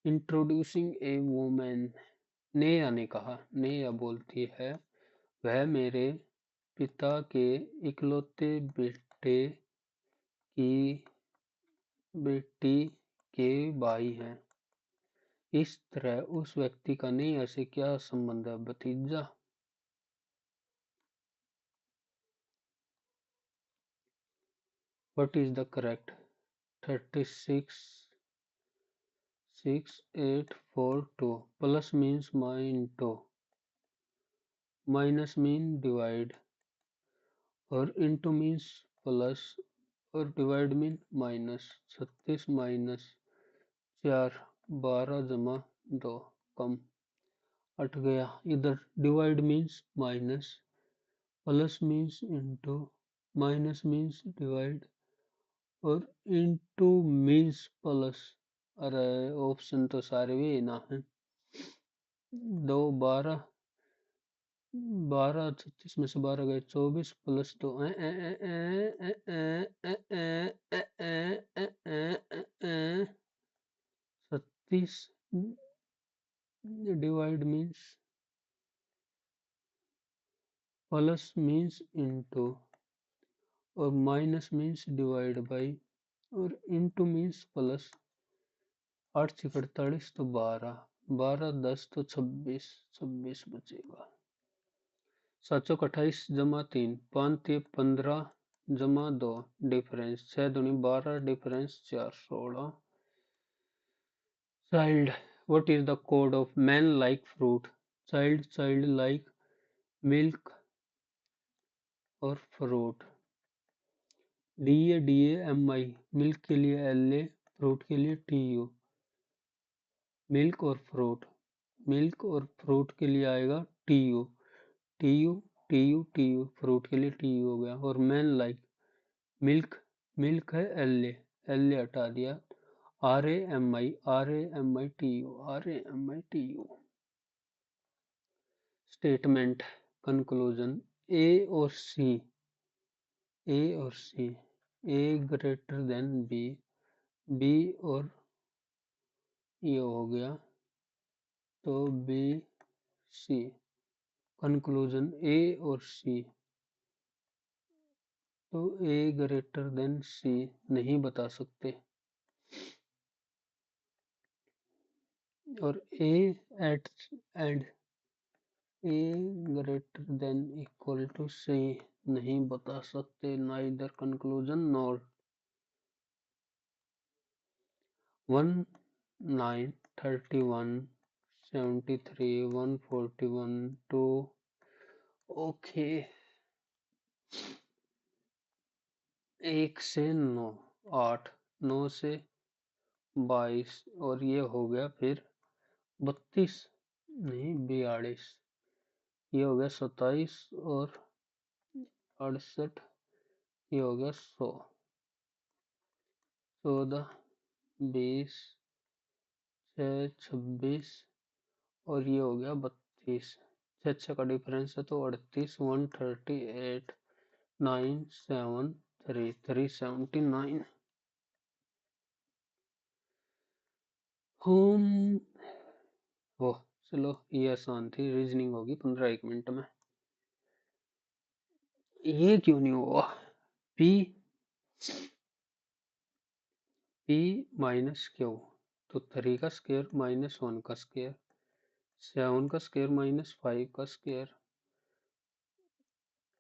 इंट्रोड्यूसिंग ए वुमेन, नेहा ने कहा, नेहा बोलती है, वह मेरे पिता के इकलौते की बेटी के भाई हैं। इस तरह उस व्यक्ति का नेहा से क्या संबंध है, भतीजा। What is the correct? 36 6 8 4 2 plus means into, minus mean divide और into means plus और divide mean minus। 36 माइनस 4 12 जमा 2 कम 8 गया इधर। Divide means minus, plus means into, minus means divide और इंटू मीन्स प्लस। अरे ऑप्शन तो सारे भी ना है। 2 12, 12 36 में से 12 गए 24 plus 2 36। Divide means, plus means into और माइनस मीन्स डिवाइड बाई और इंटू मीन्स प्लस। 8 से 48 तो 12, 12 10 तो 26, 26 बचेगा। 7 चौक 28 जमा 3, 5 3 15 जमा 2 डिफरेंस 6 दूनी 12 difference 4 16। Child, what is the code of man like fruit, child, child like milk और फ्रूट। DAMI, मिल्क के लिए LA, फ्रूट के लिए TU। मिल्क और फ्रूट, मिल्क और फ्रूट के लिए आएगा TU, TU TU TU, fruit के लिए TU हो गया। और मैन लाइक, मिल्क, मिल्क है LA, LA हटा दिया, RAMI, RAMI TU, RAMI TU। Statement, conclusion, A और C, A और C, A greater than B, B और ये हो गया तो B C। कंक्लूजन A और C, तो A ग्रेटर देन C नहीं बता सकते और A at and A greater than equal to C नहीं बता सकते। Neither conclusion nor. 19 31 73 141 2 ओके, 1 से 9, 8, 9 से 22 और ये हो गया फिर 32 नहीं 42, ये हो गया 27 और 68, ये हो गया 100, 14, 20, 6, 26 और ये हो गया 32, 6 का डिफरेंस है तो 38, 138, 973, 379। होम हो, चलो ये आसान थी, रीजनिंग होगी 15 मिनट में। ये क्यों नहीं हुआ? पी पी माइनस क्यू, तो 3 का स्क्वायर माइनस 1 का स्क्वायर, 7 का स्क्वायर माइनस 5 का स्क्वायर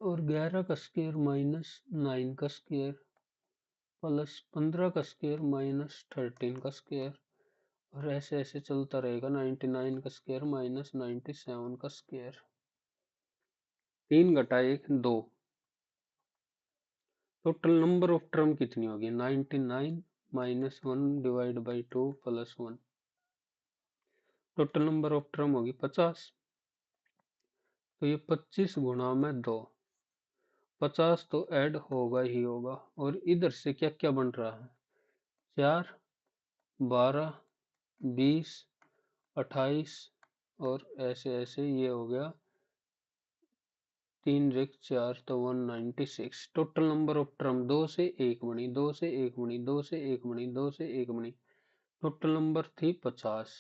और 11 का स्क्वायर माइनस 9 का स्क्वायर प्लस 15 का स्क्वायर माइनस 13 का स्क्वायर और ऐसे ऐसे चलता रहेगा 99 का स्क्वायर माइनस 97 का स्क्वायर। 3 घटा 1 2, टोटल नंबर ऑफ टर्म कितनी होगी? 99 minus 1 divide by 2 plus 1, total number of term होगी 50। तो ये 25 गुणा में 2, 50 तो ऐड होगा ही होगा और इधर से क्या क्या बन रहा है? 4, 12, 20, 28 और ऐसे ऐसे ये हो गया 3 रेख 4 तो 196। टोटल नंबर ऑफ टर्म 2 से 1 बनी, 2 से 1 बनी, 2 से 1 बनी, 2 से 1 बनी, टोटल नंबर थी 50।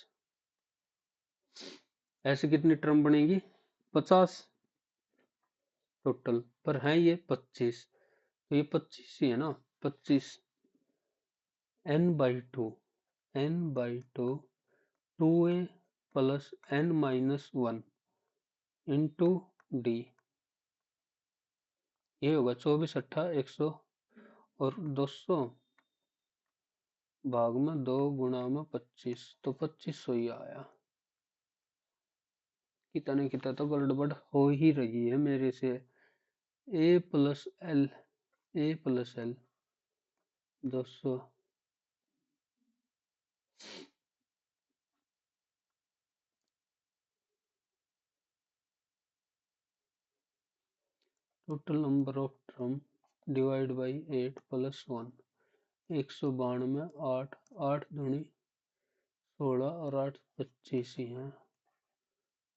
ऐसे कितनी टर्म बनेगी? 50 टोटल, पर है ये 25, तो ये 25 ही है ना। 25 n/2, n/2 2a plus n-1 into D, ये होगा 24 अट्ठा 100 और 200 भाग में 2 गुणा में 25, तो 2500 ही आया। कितने कितना तो गड़बड़ हो ही रही है मेरे से। A plus L, A plus L 200, total number of term divide by 8 plus 1, 192, 8, 8 दूनी 16 और 8 25 ही हैं,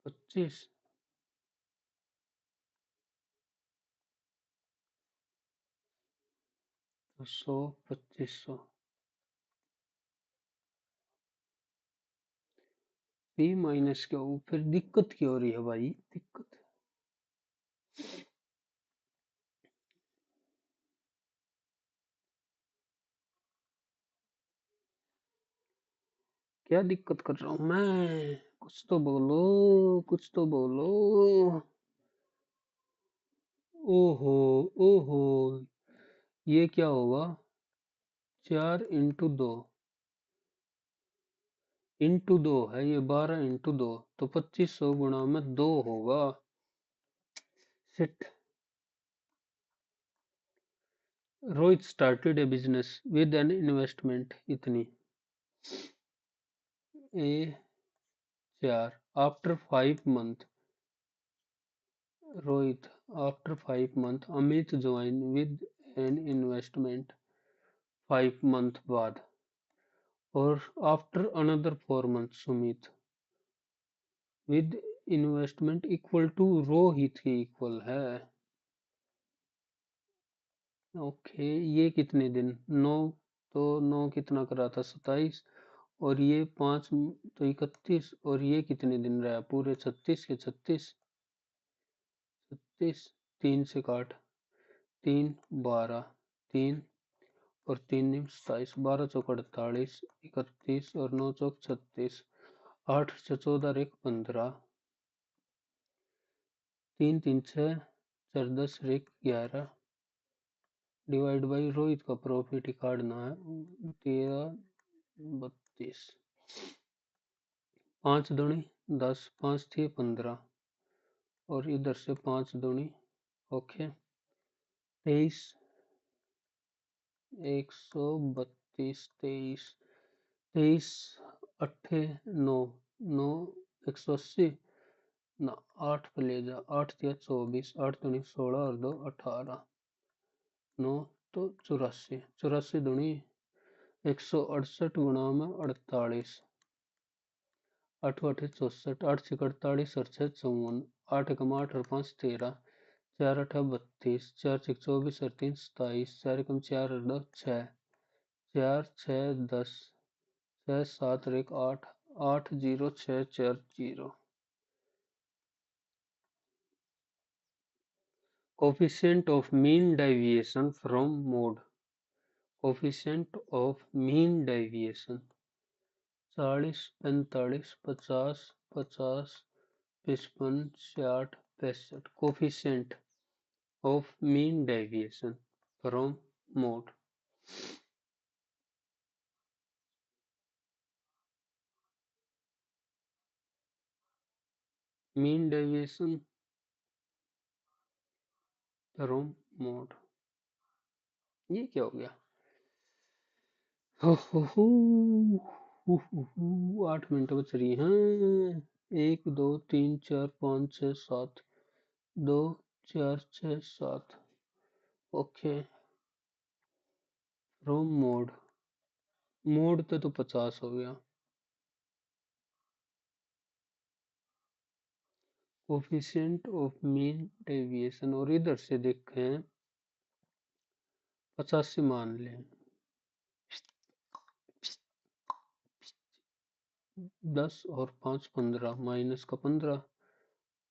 25 तो 100, 2500। पी माइनस क्यू, फिर दिक्कत क्यों हो रही है भाई? दिक्कत क्या दिक्कत कर रहा हूँ मैं? कुछ तो बोलो, कुछ तो बोलो। ओहो, ओहो, ये क्या होगा? 4 इंटू 2 है ये, 12 इंटू 2 तो 2500 गुणा में 2 होगा। Shit. Rohit started a business with an investment इतनी, a 4 after 5 month, Rohit after 5 month, Amit join with an investment 5 month बाद, और after another 4 month Sumit with investment equal to Rohit के इक्वल है। ओके, ये कितने दिन? 9, तो 9 कितना करा था? 27 और ये 5 तो 31 और ये कितने दिन रहा? पूरे 36 के 36, 36 3 से काट, 3 12, 3 और 3 दिन 27, 12 चौक 48, 31 और 9 चौक 36, 8 से 14 रेख 15, 3 3 6 4 10 रेख 11 डिवाइड बाई रोहित का प्रॉफिट ही काटना है 13 32, 5 दूनी 10, 5 थी 15 और इधर से 5 दूनी ओके 23 132 23 23 अट्ठे 9 9 180 ना 8 पे ले जा 8 तिया 24 8 दूनी 16 और 2 18 9 तो 84 84 दूनी 168 गुणा में 48 8 आठ 64 8 छः 48 और 6 54 8 एकम 8 और 5 13 4 8 32 4 6 24 और 3 27 4 एकम 4 और 2 6 4 6 10 6 7 और 1 8 8 0 6 4 0 coefficient of mean deviation from mode coefficient of mean deviation 40 45 50 50 55 60 65 coefficient of mean deviation from mode mean deviation from mode ये क्या हो गया 8 मिनट बच रही हैं 1 2 3 4 5 6 7 2 4 6 7 ओके फ्रॉम मोड पे तो 50 हो गया कोफिशिएंट ऑफ मीन डेविएशन और इधर से देखें 85 मान लें 10 और 5 15 माइनस का 15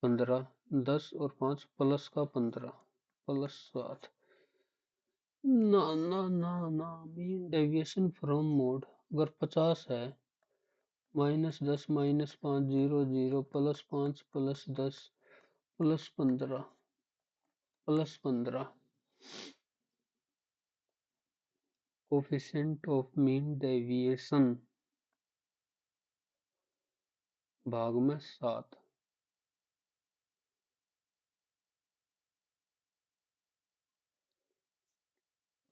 15 10 और 5 प्लस का 15 प्लस 7 ना ना ना ना मीन डेविएशन फ्रॉम मोड अगर 50 है -10 -5 0 0 +5 +10 +15 +15 कोफिशिएंट ऑफ मीन डेविएशन भाग में 7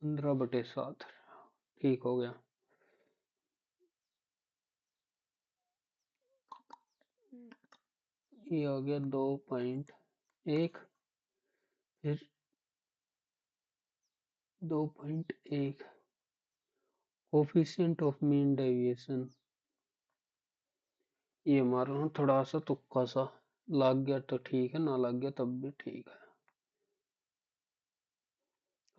15/7 ठीक हो गया ये आ गया 2.1 फिर 2.1 कोफिशिएंट ऑफ मीन डेविएशन ये मारो थोड़ा सा तुक्का सा लग गया तो ठीक है ना लग गया तब भी ठीक है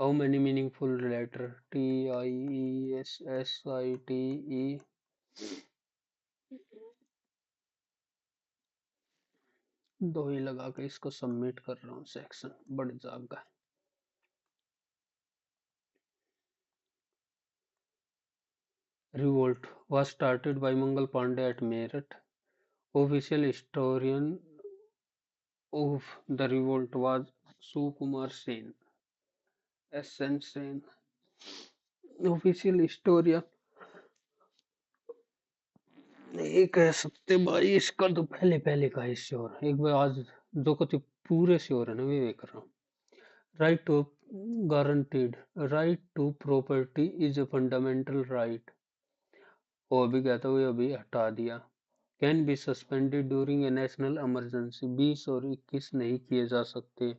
how many meaningful letter TIESSITE 2 ही लगा के इसको सबमिट कर रहा हूँ सेक्शन बढ़ जाएगा Revolt was started by Mangal Pandey at Meerut. Official historian of the revolt was Sukumar Sen. SN Sen. Official historian ये कह सकते भाई इसका तो पहले पहले का हिस्से और एक बार आज जो कुछ पूरे से हो रहा है ना वे कर रहा हूँ right to guaranteed right to property is a fundamental right वो अभी कहता हुए अभी हटा दिया can be suspended during a national emergency 20 और 21 नहीं किए जा सकते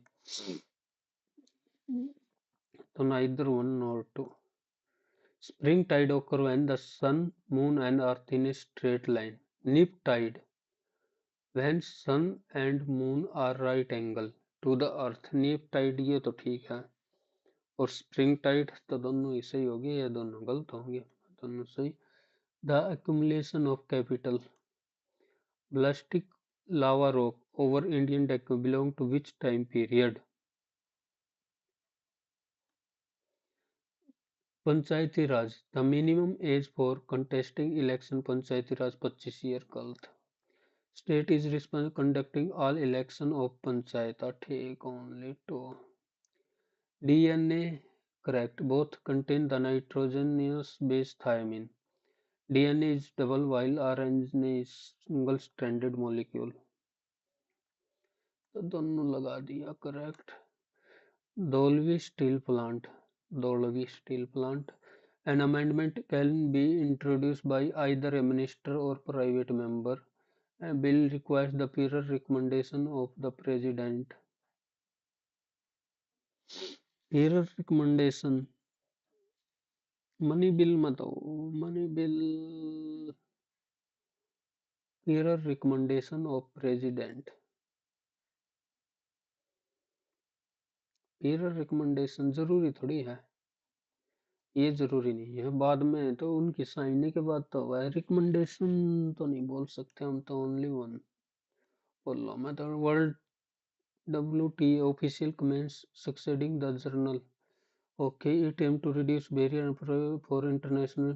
तो neither one nor two spring tide occur when the sun moon and earth in a straight line nip tide when sun and moon are right angle to the earth nip tide ये तो ठीक है और spring Tide तो दोनों ही सही हो गए या दोनों गलत होंगे दोनों सही the accumulation of capital Ballistic lava rock over Indian deck belong to which time period? Panchayati Raj. The minimum age for contesting election Panchayati Raj 25 year cult. State is responsible conducting all election of Panchayat. Take only two. DNA correct. Both contain the nitrogenous base thymine. DNA is double while RNA is single stranded molecule. तो दोनों लगा दिया correct. Dolvi Steel Plant. Dolvi Steel Plant. An amendment can be introduced by either a minister or private member. A bill requires the prior recommendation of the president. Prior recommendation. Money bill मत हो money bill. Prior recommendation of president. Prior recommendation जरूरी थोड़ी है, ये जरूरी नहीं है, बाद में तो उनकी साइने के बाद तो हुआ है, रिकमेंडेशन तो नहीं बोल सकते हम तो, ओनली वन बोल रहा हूँ मैं तो। World WTO official comments succeeding the journal. Okay, it aimed to reduce barrier for international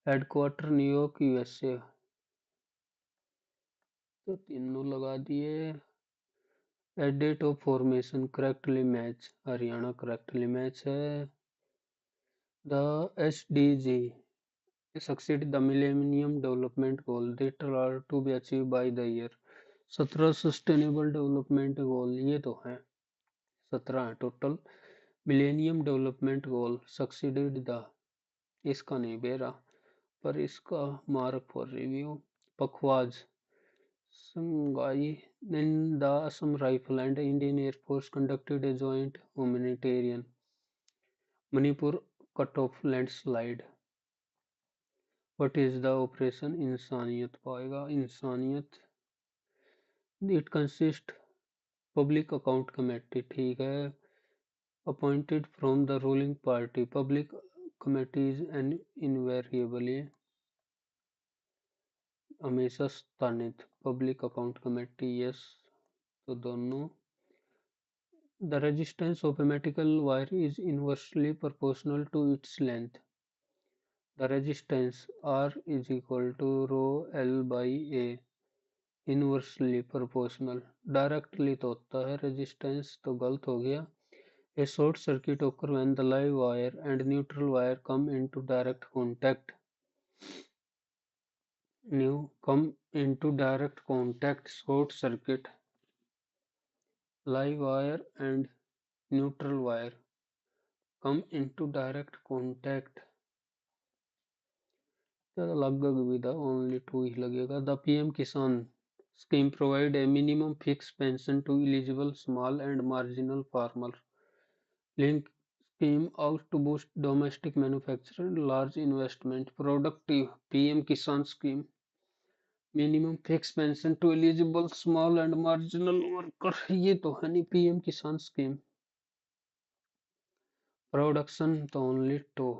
headquarter New York USA. तो तीनों लगा दिए। A date of formation correctly match, Haryana correctly match है। The SDG succeed the Millennium Development Goal that are to be achieved by the year 17 sustainable development goal, ये तो है 17 है total. Millennium development goal succeeded the, इसका नहीं बेरा पर इसका मार्क फॉर रिव्यू। पखवाज Sangai in the Assam rifle and Indian air force conducted a joint humanitarian. Manipur cut off landslide. What is the operation इंसानियत पाएगा, इंसानियत। It consist public account committee, ठीक है। Appointed from the ruling party, public committees and invariably हमेशा स्थानित। Public account committee yes, तो दोनों। The resistance of a medical wire is inversely proportional to its length. The resistance R is equal to rho L by A, inversely proportional. Directly तो होता है resistance, तो गलत हो गया। A short circuit occurs when the live wire and neutral wire come into direct contact. Short circuit, live wire and neutral wire come into direct contact. लगभग विधा only to ही लगेगा। द PM किसान scheme provide a minimum fixed pension to eligible small and marginal farmer. Link scheme out to boost domestic manufacturing and large investment. Productive PM Kisan scheme. Minimum fixed pension to eligible small and marginal worker. ये तो है नहीं PM किसान scheme. Production तो only to,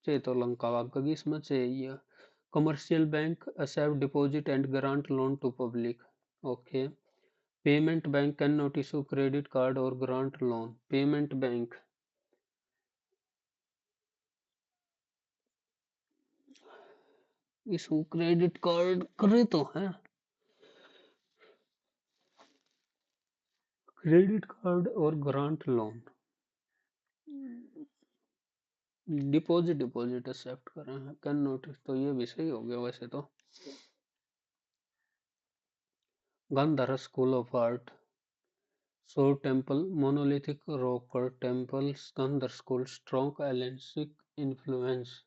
चे तो लंका वागगी इसमें चाहिए। Commercial bank accept deposit and grant loan to public. Okay. Payment bank cannot issue credit card or grant loan. Payment bank issue credit card करे तो है, क्रेडिट कार्ड और ग्रांट लोन। डिपॉजिट एक्सेप्ट करें हैं, कैन नोटिस तो ये भी सही हो गया वैसे तो। Gandhara school of art, shore temple, monolithic rock temples, Gandhara school, strong Hellenistic influence.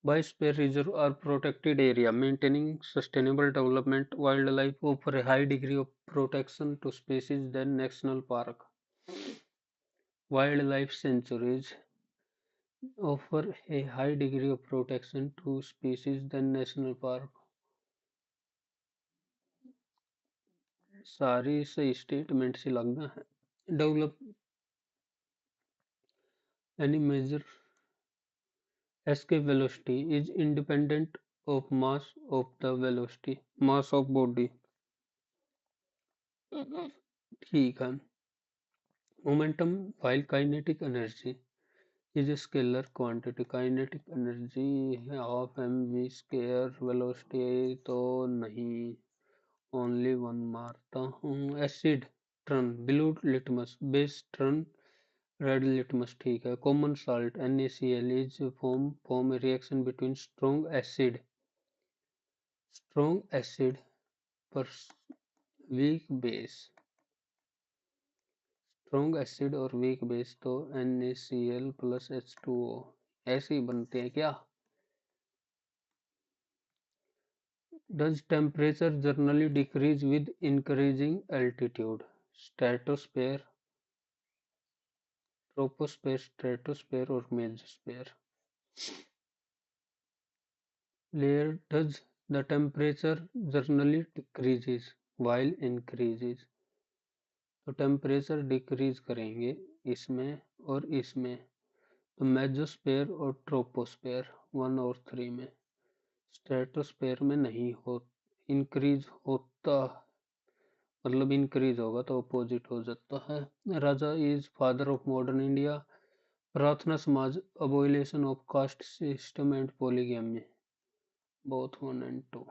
Biosphere reserve are protected area maintaining sustainable development. Wildlife offer a high degree of protection to species than national park. Wildlife sanctuaries offer a high degree of protection to species than national park. सारी सही statement से लगना है। Develop any measure escape velocity is independent of mass of the velocity, mass of body। ठीक है। Momentum while kinetic energy is a scalar quantity, kinetic energy है half mv square, velocity तो नहीं, ओनली वन मारता हूँ। Asset turn blue litmus, base turn red litmus, ठीक है। Common salt NaCl is form a reaction between strong acid strong acid पर weak base. Strong acid और weak base तो NaCl plus H2O ऐसे ही बनते हैं क्या? Does temperature generally decrease with increasing altitude? Stratosphere, troposphere, stratosphere और mesosphere. Layer does the temperature generally decreases while increases? तो temperature decrease करेंगे इसमें और इसमें, तो मेजोस्फेयर और ट्रोपोस्फेयर 1 और 3 में, स्ट्रेटोस्फेयर में नहीं हो, इंक्रीज होता, मतलब इंक्रीज होगा तो अपोजिट हो जाता है। Raja is father of modern India. Prarthana Samaj, abolition of caste system and polygamy, both 1 and 2.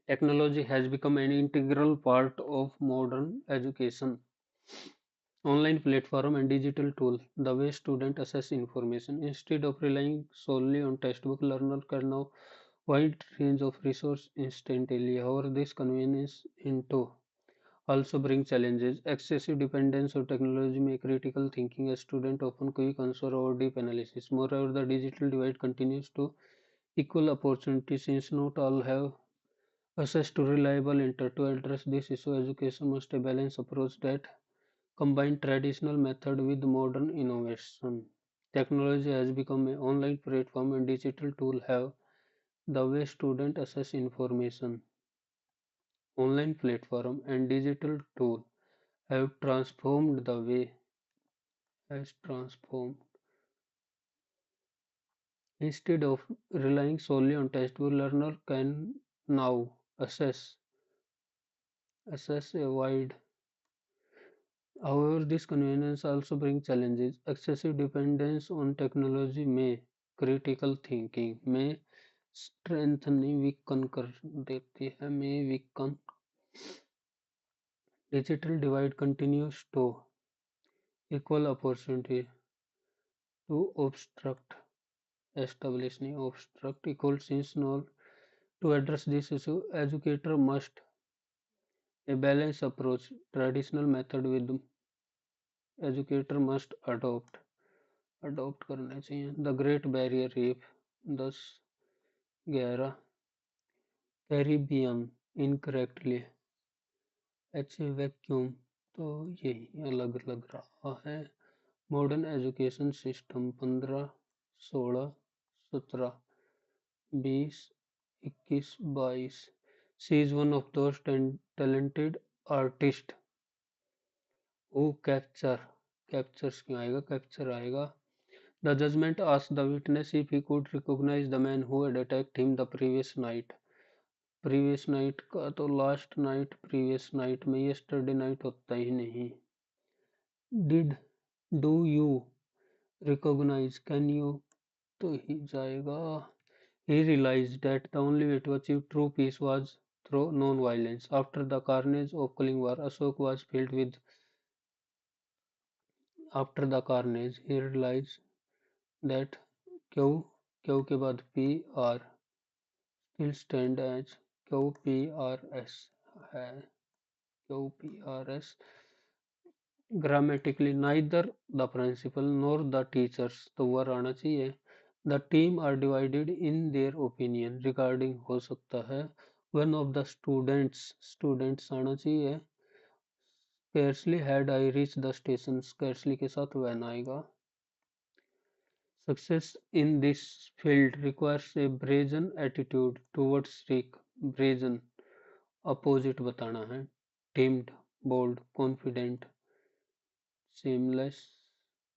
Technology has become an integral part of modern education. Online platform and digital tool, the way students access information. Instead of relying solely on textbook, learner can now wide range of resource instantly. However, this convenience into also bring challenges. Excessive dependence on technology make critical thinking a student often quick answer or deep analysis. Moreover, the digital divide continues to equal opportunity since not all have access to reliable internet. To address this issue, education must a balanced approach that combine traditional method with modern innovation. Technology has become an online platform and digital tool have the way students access information. Online platform and digital tool have transformed the way has transformed. Instead of relying solely on textbook, learner can now assess a wide. However, this convenience also brings challenges. Excessive dependence on technology may critical thinking में strengthening weaken कर देती है, may weaken. Digital divide continues to equal opportunity to obstruct establishing obstruct equal since now to address this issue, educator must a balanced approach. Traditional method with educator must adopt करने चाहिए. The Great Barrier Reef 10-11 Caribbean incorrectly H vacuum, तो यही अलग लग रहा है. Modern education system 15, 16, 17, 20, 21, 22. She is one of those talented artists who captures क्यों आएगा, कैप्चर आएगा. The judgment asked the witness if he could recognize the man who had attacked him the previous night. Previous night का तो last night, previous night में yesterday night होता ही नहीं. Did do you recognise, can you तो ही जाएगा. He realise that the only way to achieve true peace was through non violence. After the carnage of Kalinga war Ashoka was filled with. After the carnage he realise that Q, Q के बाद P R still stand as Q P R S है. QPRS. Grammatically, neither the principal nor the teachers, तो were आना चाहिए. The team are divided in their opinion regarding, हो सकता है. One of the students आना चाहिए. Scarcely had I reached the station, scarcely के साथ when आएगा. Success in this field requires a brazen attitude towards risk. Brazen opposite बताना है. Timid, bold, confident, shameless,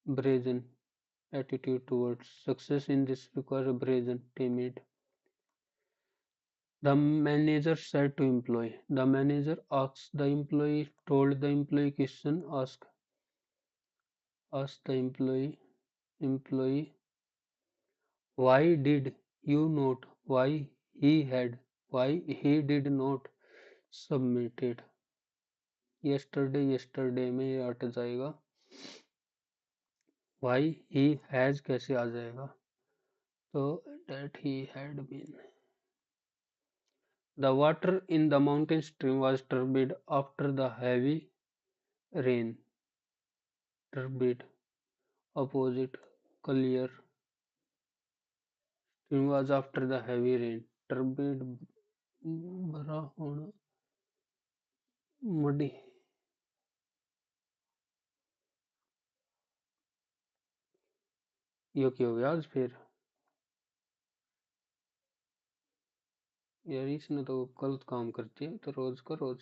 brazen attitude towards success in this requires a brazen, timid. The manager said to employee. The manager asked the employee, told the employee question, asked the employee, why did you not, why he did not submitted. yesterday में ये हट जाएगा. Why he has कैसे आ जाएगा, So that he had been. The water in the mountain stream was turbid after the heavy rain. Turbid, opposite, clear. Stream was after the heavy rain. Turbid, भरा होना, muddy. ये क्या हो गया आज फिर? यार इसने तो गलत काम करती है तो रोज का रोज।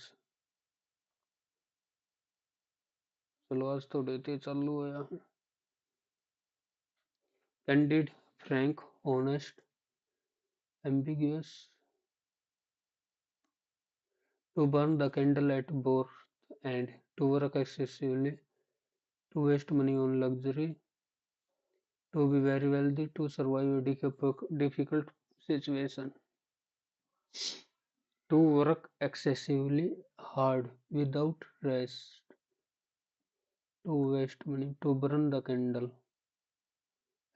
चलो आज तो देते चालू है। Candid, frank, honest, ambiguous. To burn the candle at both ends, to work excessively, to waste money on luxury, to be very wealthy, to survive a difficult situation, to work excessively hard without rest, to waste money, to burn the candle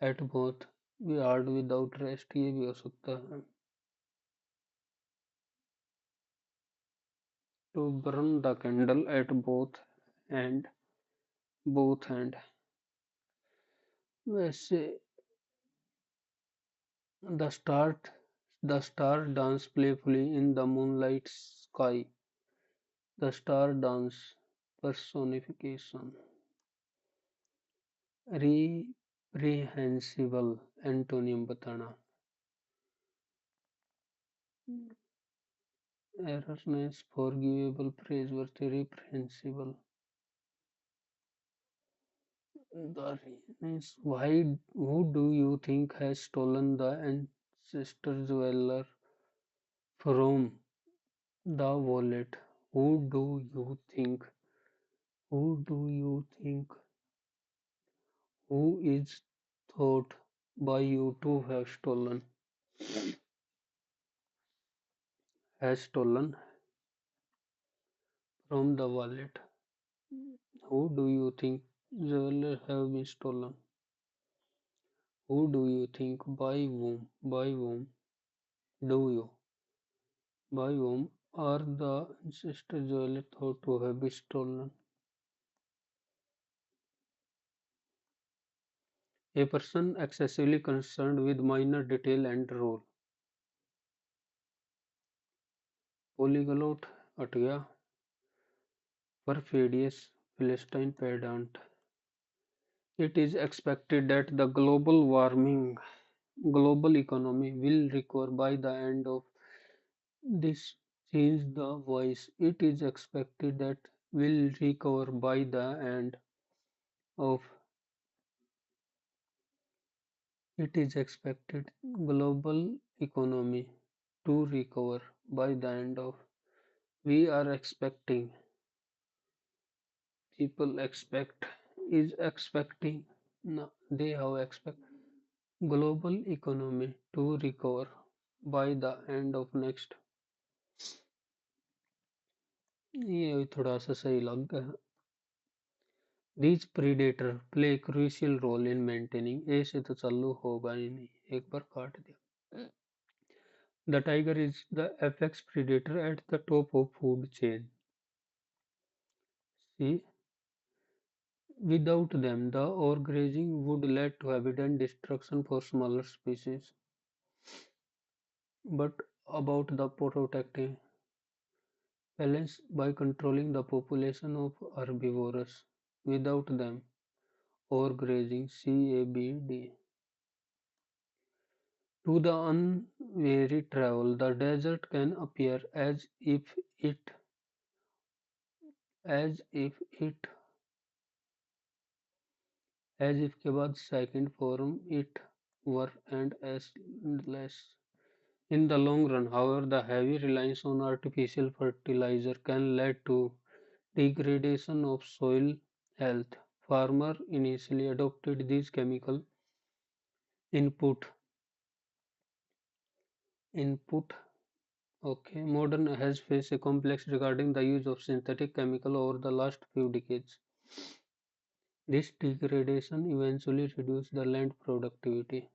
at both, be hard without rest, ये भी हो सकता है। To burn the candle at and both end। वैसे the start the star dance playfully in the moonlight sky। The star dance personification। Reprehensible antonym बताना। Erroneous, forgivable, praiseworthy, reprehensible। The reasons why, who do you think has stolen the ancestor jeweler from the wallet? Who do you think? Who do you think? Who is thought by you to have stolen from the wallet? Who do you think jewelry have been stolen? Who do you think do you by whom are the ancestor jewelry thought to have been stolen? A person excessively concerned with minor detail and role। Polyglot अट गया। Perfidious Philistine pedant। It is expected that the global economy will recover by the end of this change the voice. It is expected that will recover by the end of it is expected global economy to recover by the end of we are expecting people expect is expecting no, they have expect global economy to recover by the end of next ये थोड़ा सा सही लग गया। These predators play a crucial role in maintaining ऐसे तो चालू होगा ही नहीं एक बार काट दिया। The tiger is the apex predator at the top of food chain। See, without them, the overgrazing would lead to evident destruction for smaller species. But about the protecting balance by controlling the population of herbivores. Without them, overgrazing CABD. To the unwary travel, the desert can appear as if it as if के बाद second form it were and as less. In the long run, however, the heavy reliance on artificial fertilizer can lead to degradation of soil health. Farmers initially adopted these chemical input input okay. Modern has faced a complex regarding the use of synthetic chemical over the last few decades. This degradation eventually reduced the land productivity.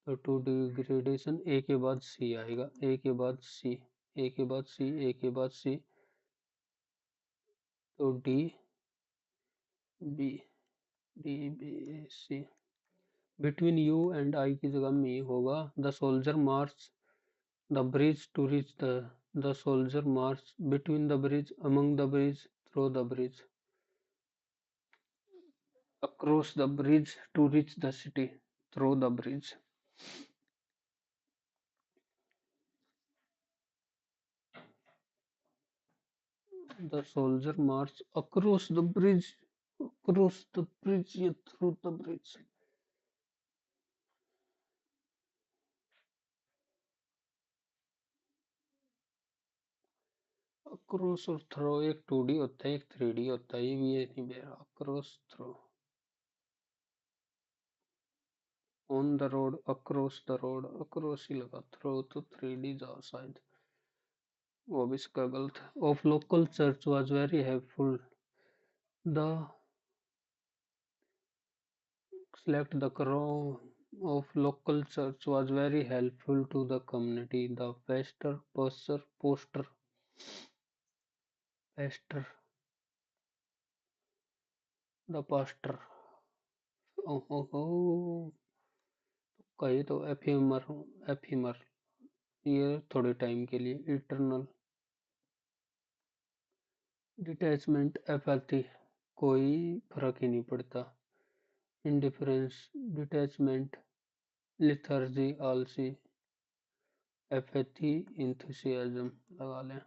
तो to degradation ए के बाद सी आएगा, ए के बाद सी, ए के बाद सी, ए के बाद सी, तो D B, D B C. Between you and I की जगह मी होगा। The soldier march the bridge to reach the soldier march between the bridge, among the bridge, through the bridge, across the bridge to reach the city, through the bridge. The soldier march across the bridge, across the bridge, yeah, through the bridge. Across और through एक 2D होता है, एक 3D होता है, ये भी ये नहीं मेरा। Across, through, on the road, across ही लगा, through तो 3D जा शायद, वो भी इसका गलत है। Of local church was very helpful. The select the crown of local church was very helpful to the community. The pastor, the pastor. Oh, oh, oh. कही तो एफिमर, ये थोड़े टाइम के लिए। इटरनल, डिटैचमेंट, एपैथी, कोई फर्क ही नहीं पड़ता। इंडिफरेंस, डिटैचमेंट, लिथर्जी, आलसी, एपैथी, इंथुसियाज्म लगा लें।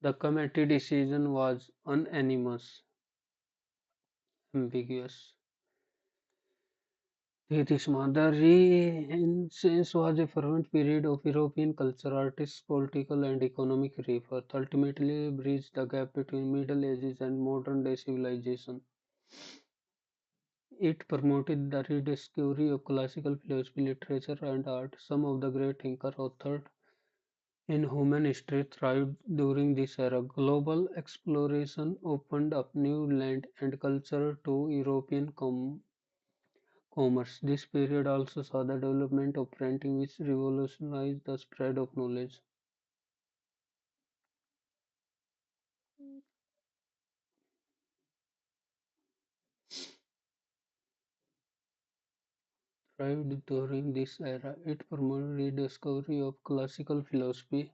The committee decision was unanimous, ambiguous. Thetisma. The Renaissance was a fervent period of European culture, artists, political and economic rebirth, ultimately bridged the gap between Middle Ages and modern day civilization. It promoted the rediscovery of classical philosophy, literature and art. Some of the great thinkers authored in human history thrived during this era. Global exploration opened up new land and culture to European commerce. This period also saw the development of printing, which revolutionized the spread of knowledge. Thrived during this era, it promoted rediscovery of classical philosophy,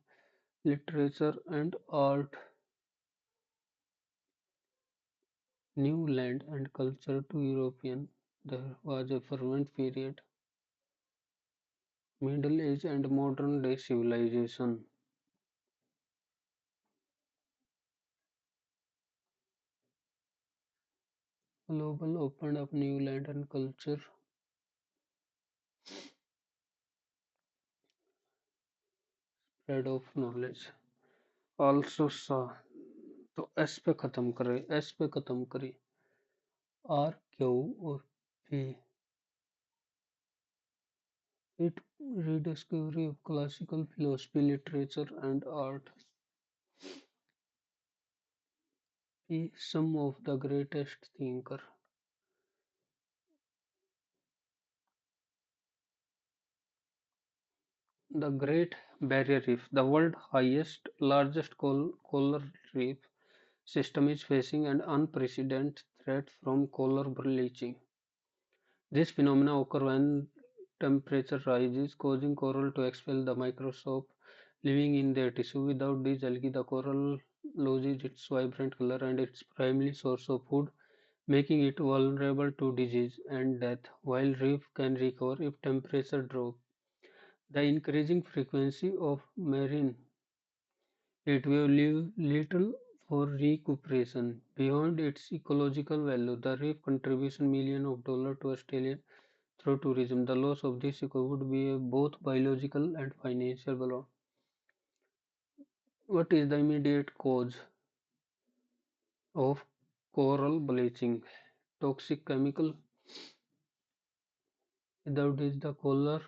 literature, and art, new land and culture to European. There was a fervent period, Middle Age and modern day civilization. Global opened up new land and culture, spread of knowledge. Also saw, तो S पे खत्म करें, S पे खत्म करें, are Q और P. It rediscovery of classical philosophy, literature, and art. P. Some of the greatest thinker. The Great Barrier Reef, the world's highest, largest coral reef system, is facing an unprecedented threat from coral bleaching. This phenomenon occurs when temperature rises, causing coral to expel the microscope living in their tissue. Without these algae, the coral loses its vibrant color and its primary source of food, making it vulnerable to disease and death. While reef can recover if temperature drops, the increasing frequency of marine heat will leave little for recuperation. Beyond its ecological value, the reef contributes millions of dollars to Australia through tourism. The loss of this eco would be both biological and financial blow. What is the immediate cause of coral bleaching? Toxic chemical. Without this, the coral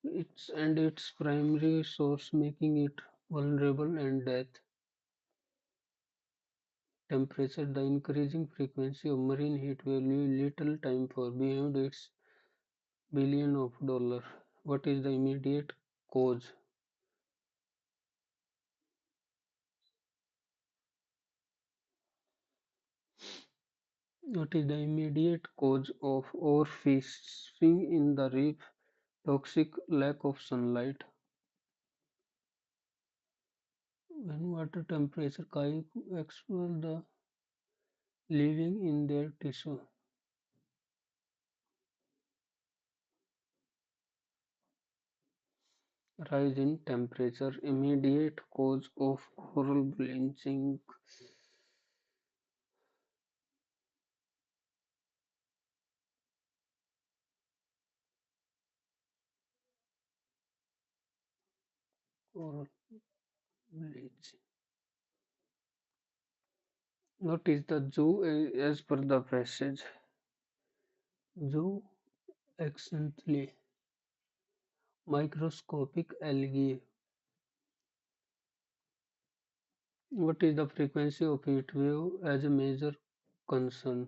its primary source, making it vulnerable and death. Temperature. The increasing frequency of marine heat will leave little time for beyond its billion of dollars. What is the immediate cause? What is the immediate cause of overfishing in the reef? Toxic lack of sunlight. When water temperature expel the living in their tissue. Rise in temperature, immediate cause of coral bleaching. Coral bleaching. What is the zoo as per the passage? Zoo accidentally microscopic algae. What is the frequency of heat wave as a major concern?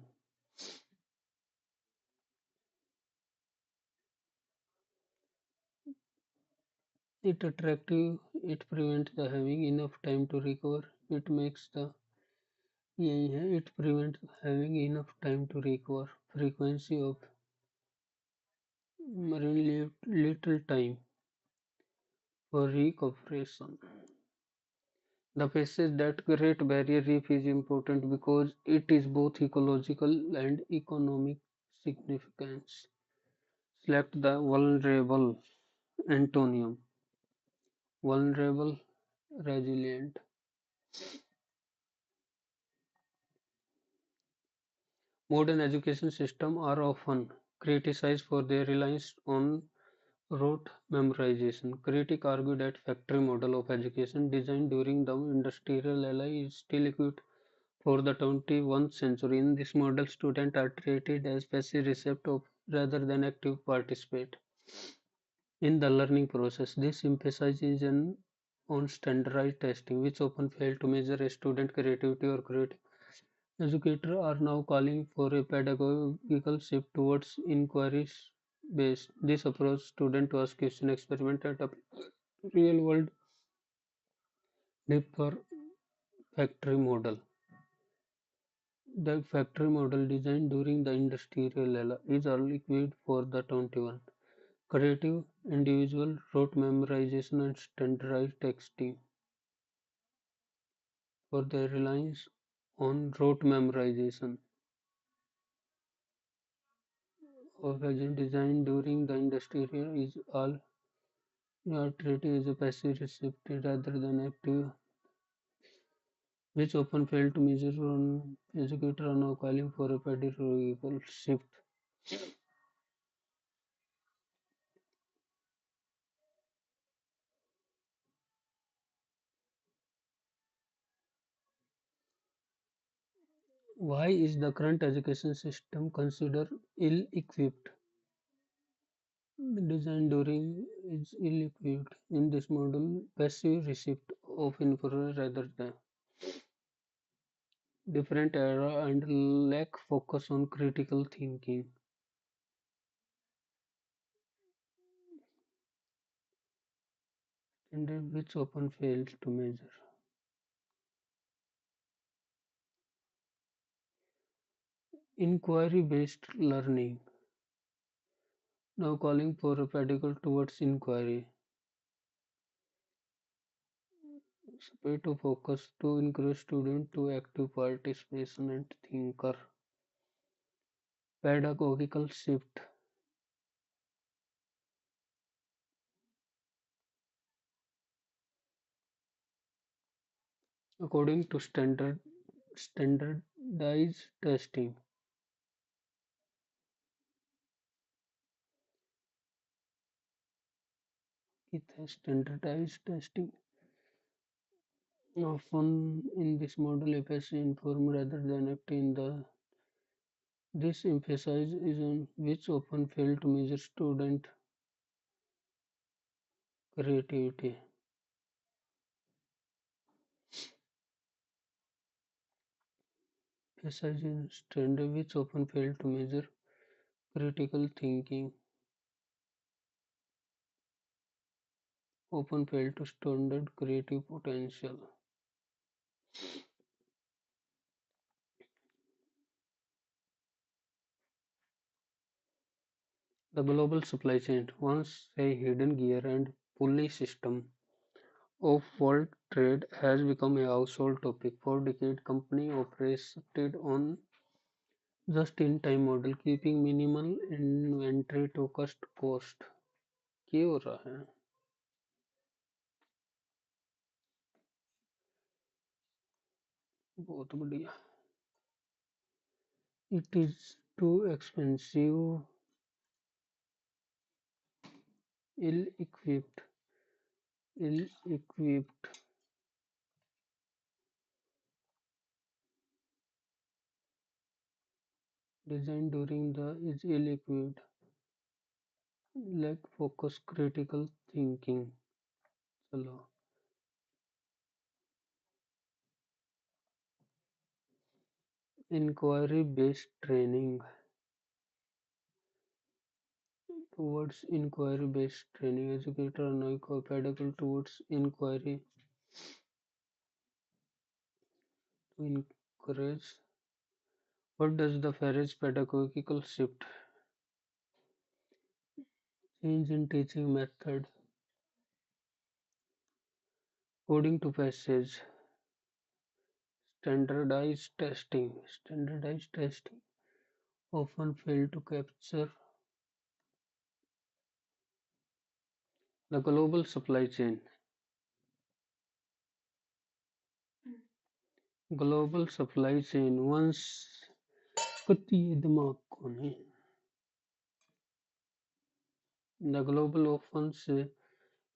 It attractive, it prevents the having enough time to recover. It makes the यही है it prevents having enough time to recover. Frequency of marine little time for recuperation. The passage that Great Barrier Reef is important because it is both ecological and economic significance. Select the vulnerable antonium. Vulnerable, resilient. Modern education systems are often criticized for their reliance on rote memorization. Critics argue that factory model of education designed during the industrial era is still equipped for the 21st century. In this model, students are treated as passive receptors rather than active participants in the learning process. This emphasizes on standardized testing, which often fail to measure a student creativity or creativity. Educators are now calling for a pedagogical shift towards inquiry based. This approach student to ask question, experiment and apply real world differ factory model. The factory model designed during the industrial era is all equipped for the 21. Creative, individual, rote memorization and standardized texting for their reliance on rote memorization of agent designed during the industrial era is all treated as a passive receptor rather than active, which often fail to measure on educators are now calling for a pedagogical shift. Why is the current education system considered ill-equipped? Design during is ill-equipped. In this model, passive receipt of information rather than different era and lack focus on critical thinking, and which often fails to measure. Inquiry-based learning, now calling for a pedagogy towards inquiry, way to focus to encourage students to active participation and thinker. Pedagogical shift. According to standardized testing, it has standardized testing. Often in this model, FSC inform rather than act in the this emphasis is on which often fail to measure student creativity. Emphasize in standard which often fail to measure critical thinking. often fail to standard creative potential. The global supply chain, once a hidden gear and pulley system of world trade, has become a household topic. For decades, companies operated on just-in-time model, keeping minimal inventory to cut cost. क्या हो रहा है? बहुत बढ़िया. It is too expensive, ill-equipped, ill-equipped, designed during the is ill-equipped, lack focus, critical thinking. चलो. Inquiry-based training. Towards inquiry-based training, educators are now pedagogical towards inquiry to encourage. What does the phrase pedagogical shift? Change in teaching method, coding to passage, standardized testing often fail to capture the global supply chain. Global supply chain once कति दिमाग को नहीं. The global often say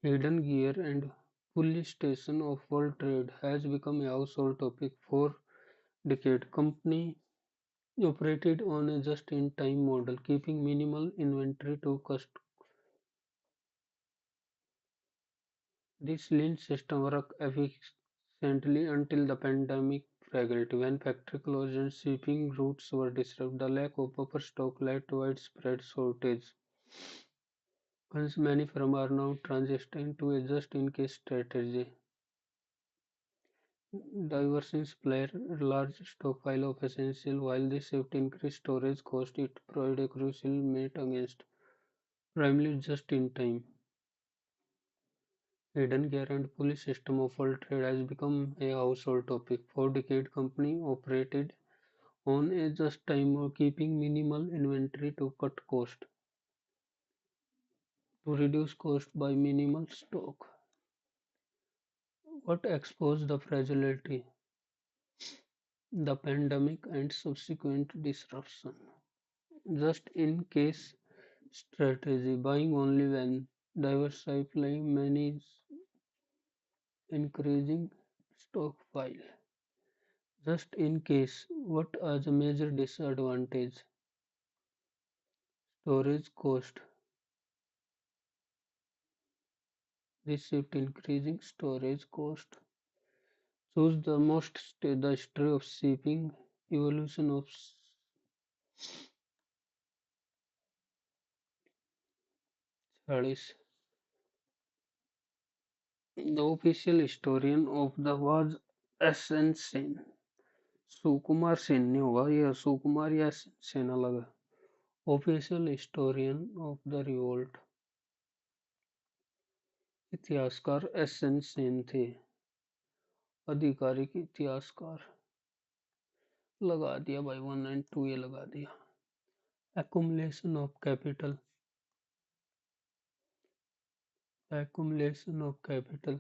hidden gear and pulley station of world trade has become a household topic for decades. Company operated on a just-in-time model, keeping minimal inventory to cost. This lean system worked efficiently until the pandemic fragility. When factory closed and shipping routes were disrupted, the lack of buffer stock led to widespread shortage. Hence, many firms are now transitioning to a just-in-case strategy. Diversifying supplier large stockpile of essential. While this shift increased storage cost, it provided a crucial mate against primarily just-in-time. Hidden gear and pulley system of world trade has become a household topic. For decades, companies operated on a just time or keeping minimal inventory to cut cost. To reduce cost by minimal stock. What exposed the fragility? The pandemic and subsequent disruption. Just in case strategy, buying only when diversifying many increasing stockpile. Just in case, what are the major disadvantage? Storage cost. This shift increasing storage cost. Choose the most the history of shipping, evolution of studies. The official historian of the was SN Sen. Sukumar Sen नहीं होगा ये सुकुमार या सेन अलग है. Official historian of the revolt इतिहासकार SN. Sen थे. आधिकारिक इतिहासकार लगा दिया भाई 1 and 2 ये लगा दिया. Accumulation of capital. Accumulation of capital.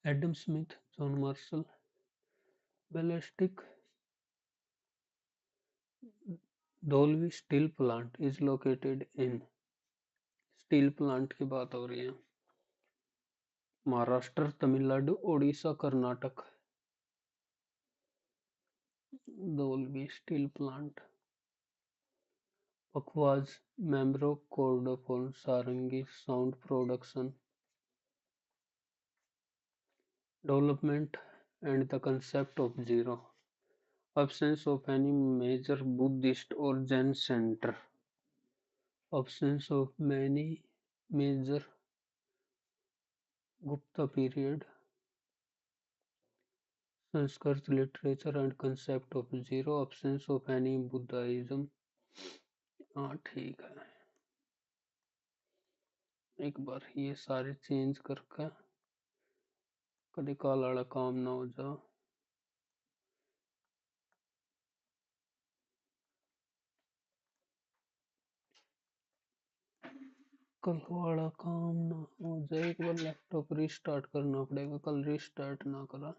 Adam Smith, John Marshall. Ballistic Dolby Steel Plant is located in. Steel plant की बात हो रही है. Maharashtra, Tamil Nadu, Odisha, Karnataka. Dolby Steel Plant. Pakwas, Membro, Chordophone, Sarangi, Sound Production. Development and the concept of zero. Absence of any major Buddhist or Zen center. absence of many major Gupta period, Sanskrit literature and concept of zero, absence of any Buddhism। हाँ ठीक है, एक बार ये सारे change करके कभी कल वाला काम ना हो जा। कल वाला काम ना हो जाए, एक बार लैपटॉप रिस्टार्ट करना पड़ेगा, कल रिस्टार्ट ना करा।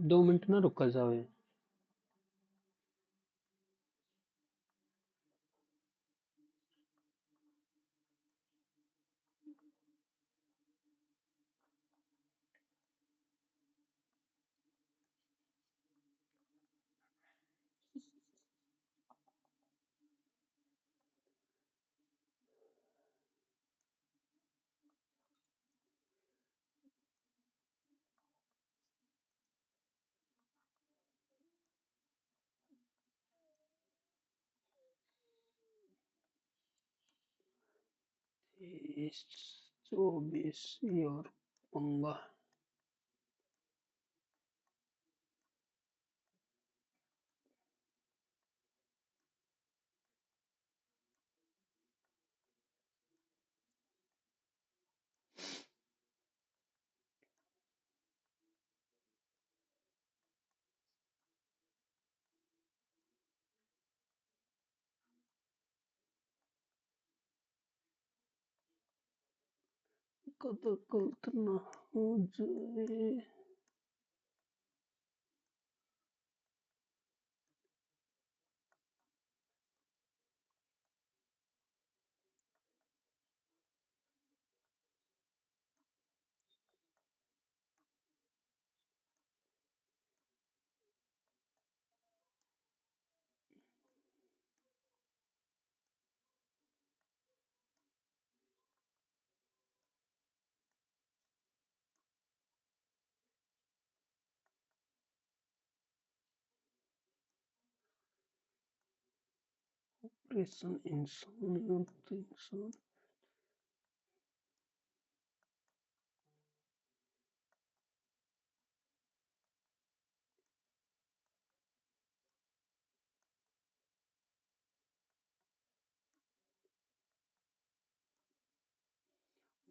2 मिनट ना रुका जावे। इस 24 और पंगा। कद गलत ना हो जाए। ऑपरेशन इंसान तो इंसान।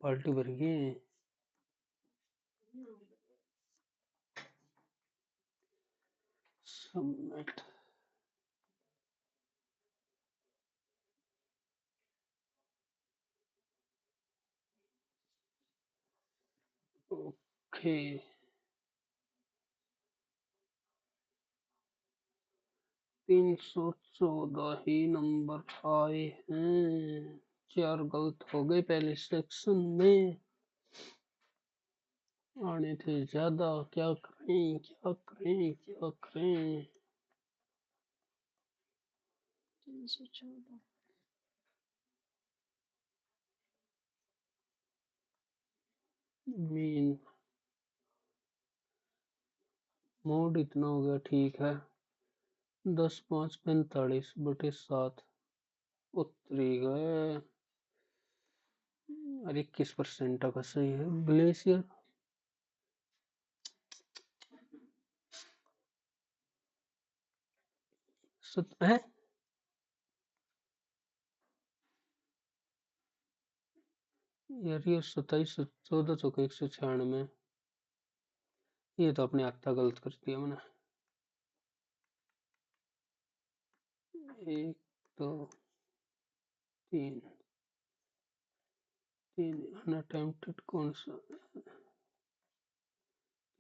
पार्टी भर गई। सबमिट। ओके, 314 ही नंबर आए हैं, 4 गलत हो गए पहले सेक्शन में, आने थे ज्यादा। क्या करें क्या करें क्या करें। 314। मीन मोड इतना हो गया, ठीक है। 10 5 45/7 उतरी गए। और 21% का सही है। ग्लेशियर है यार, ये 27 14 चौके 196। ये तो अपने हाथ गलत कर दिया मैंने। 1 2 3 3 अनअटेम्प्टेड कौन सा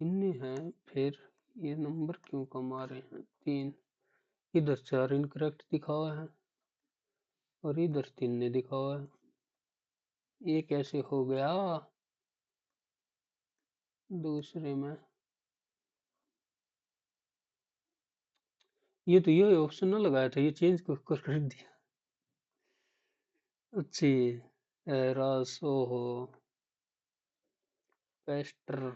इनने है। फिर ये नंबर क्यों कम आ रहे हैं। 3 इधर 4 इनकरेक्ट दिखा हुआ है और इधर 3 ने दिखा हुआ है। ये कैसे हो गया। दूसरे में ये तो ये ऑप्शन ना लगाया था, ये चेंज कर दिया। अच्छी एरास ओहो पेस्टर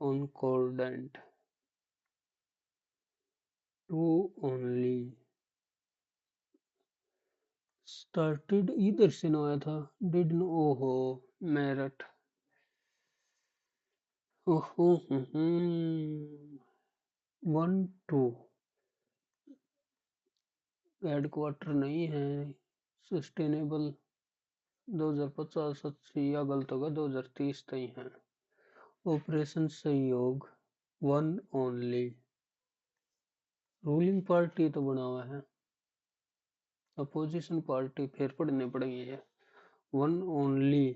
कॉन्कोर्डेंट, टू ओनली, स्टार्टेड इधर से ना आया था, डिड नो, ओहो, मेरठ, ओहो, 1 2 हेडक्वार्टर नहीं है, सस्टेनेबल 2050 80 या गलत होगा 2030 तक है, ऑपरेशन सहयोग, वन ओनली, रूलिंग पार्टी तो बना हुआ है, अपोजिशन पार्टी फिर पढ़ने पड़ेंगे ये, one only,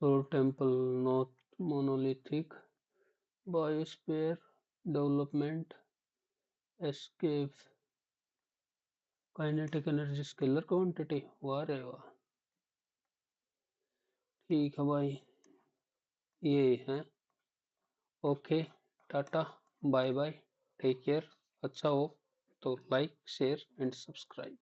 sole temple, not monolithic, biosphere development, escape, kinetic energy scalar quantity, वाह रे वाह, ठीक है भाई, ये है, okay, tata, bye bye, take care, अच्छा हो तो लाइक शेयर एंड सब्सक्राइब।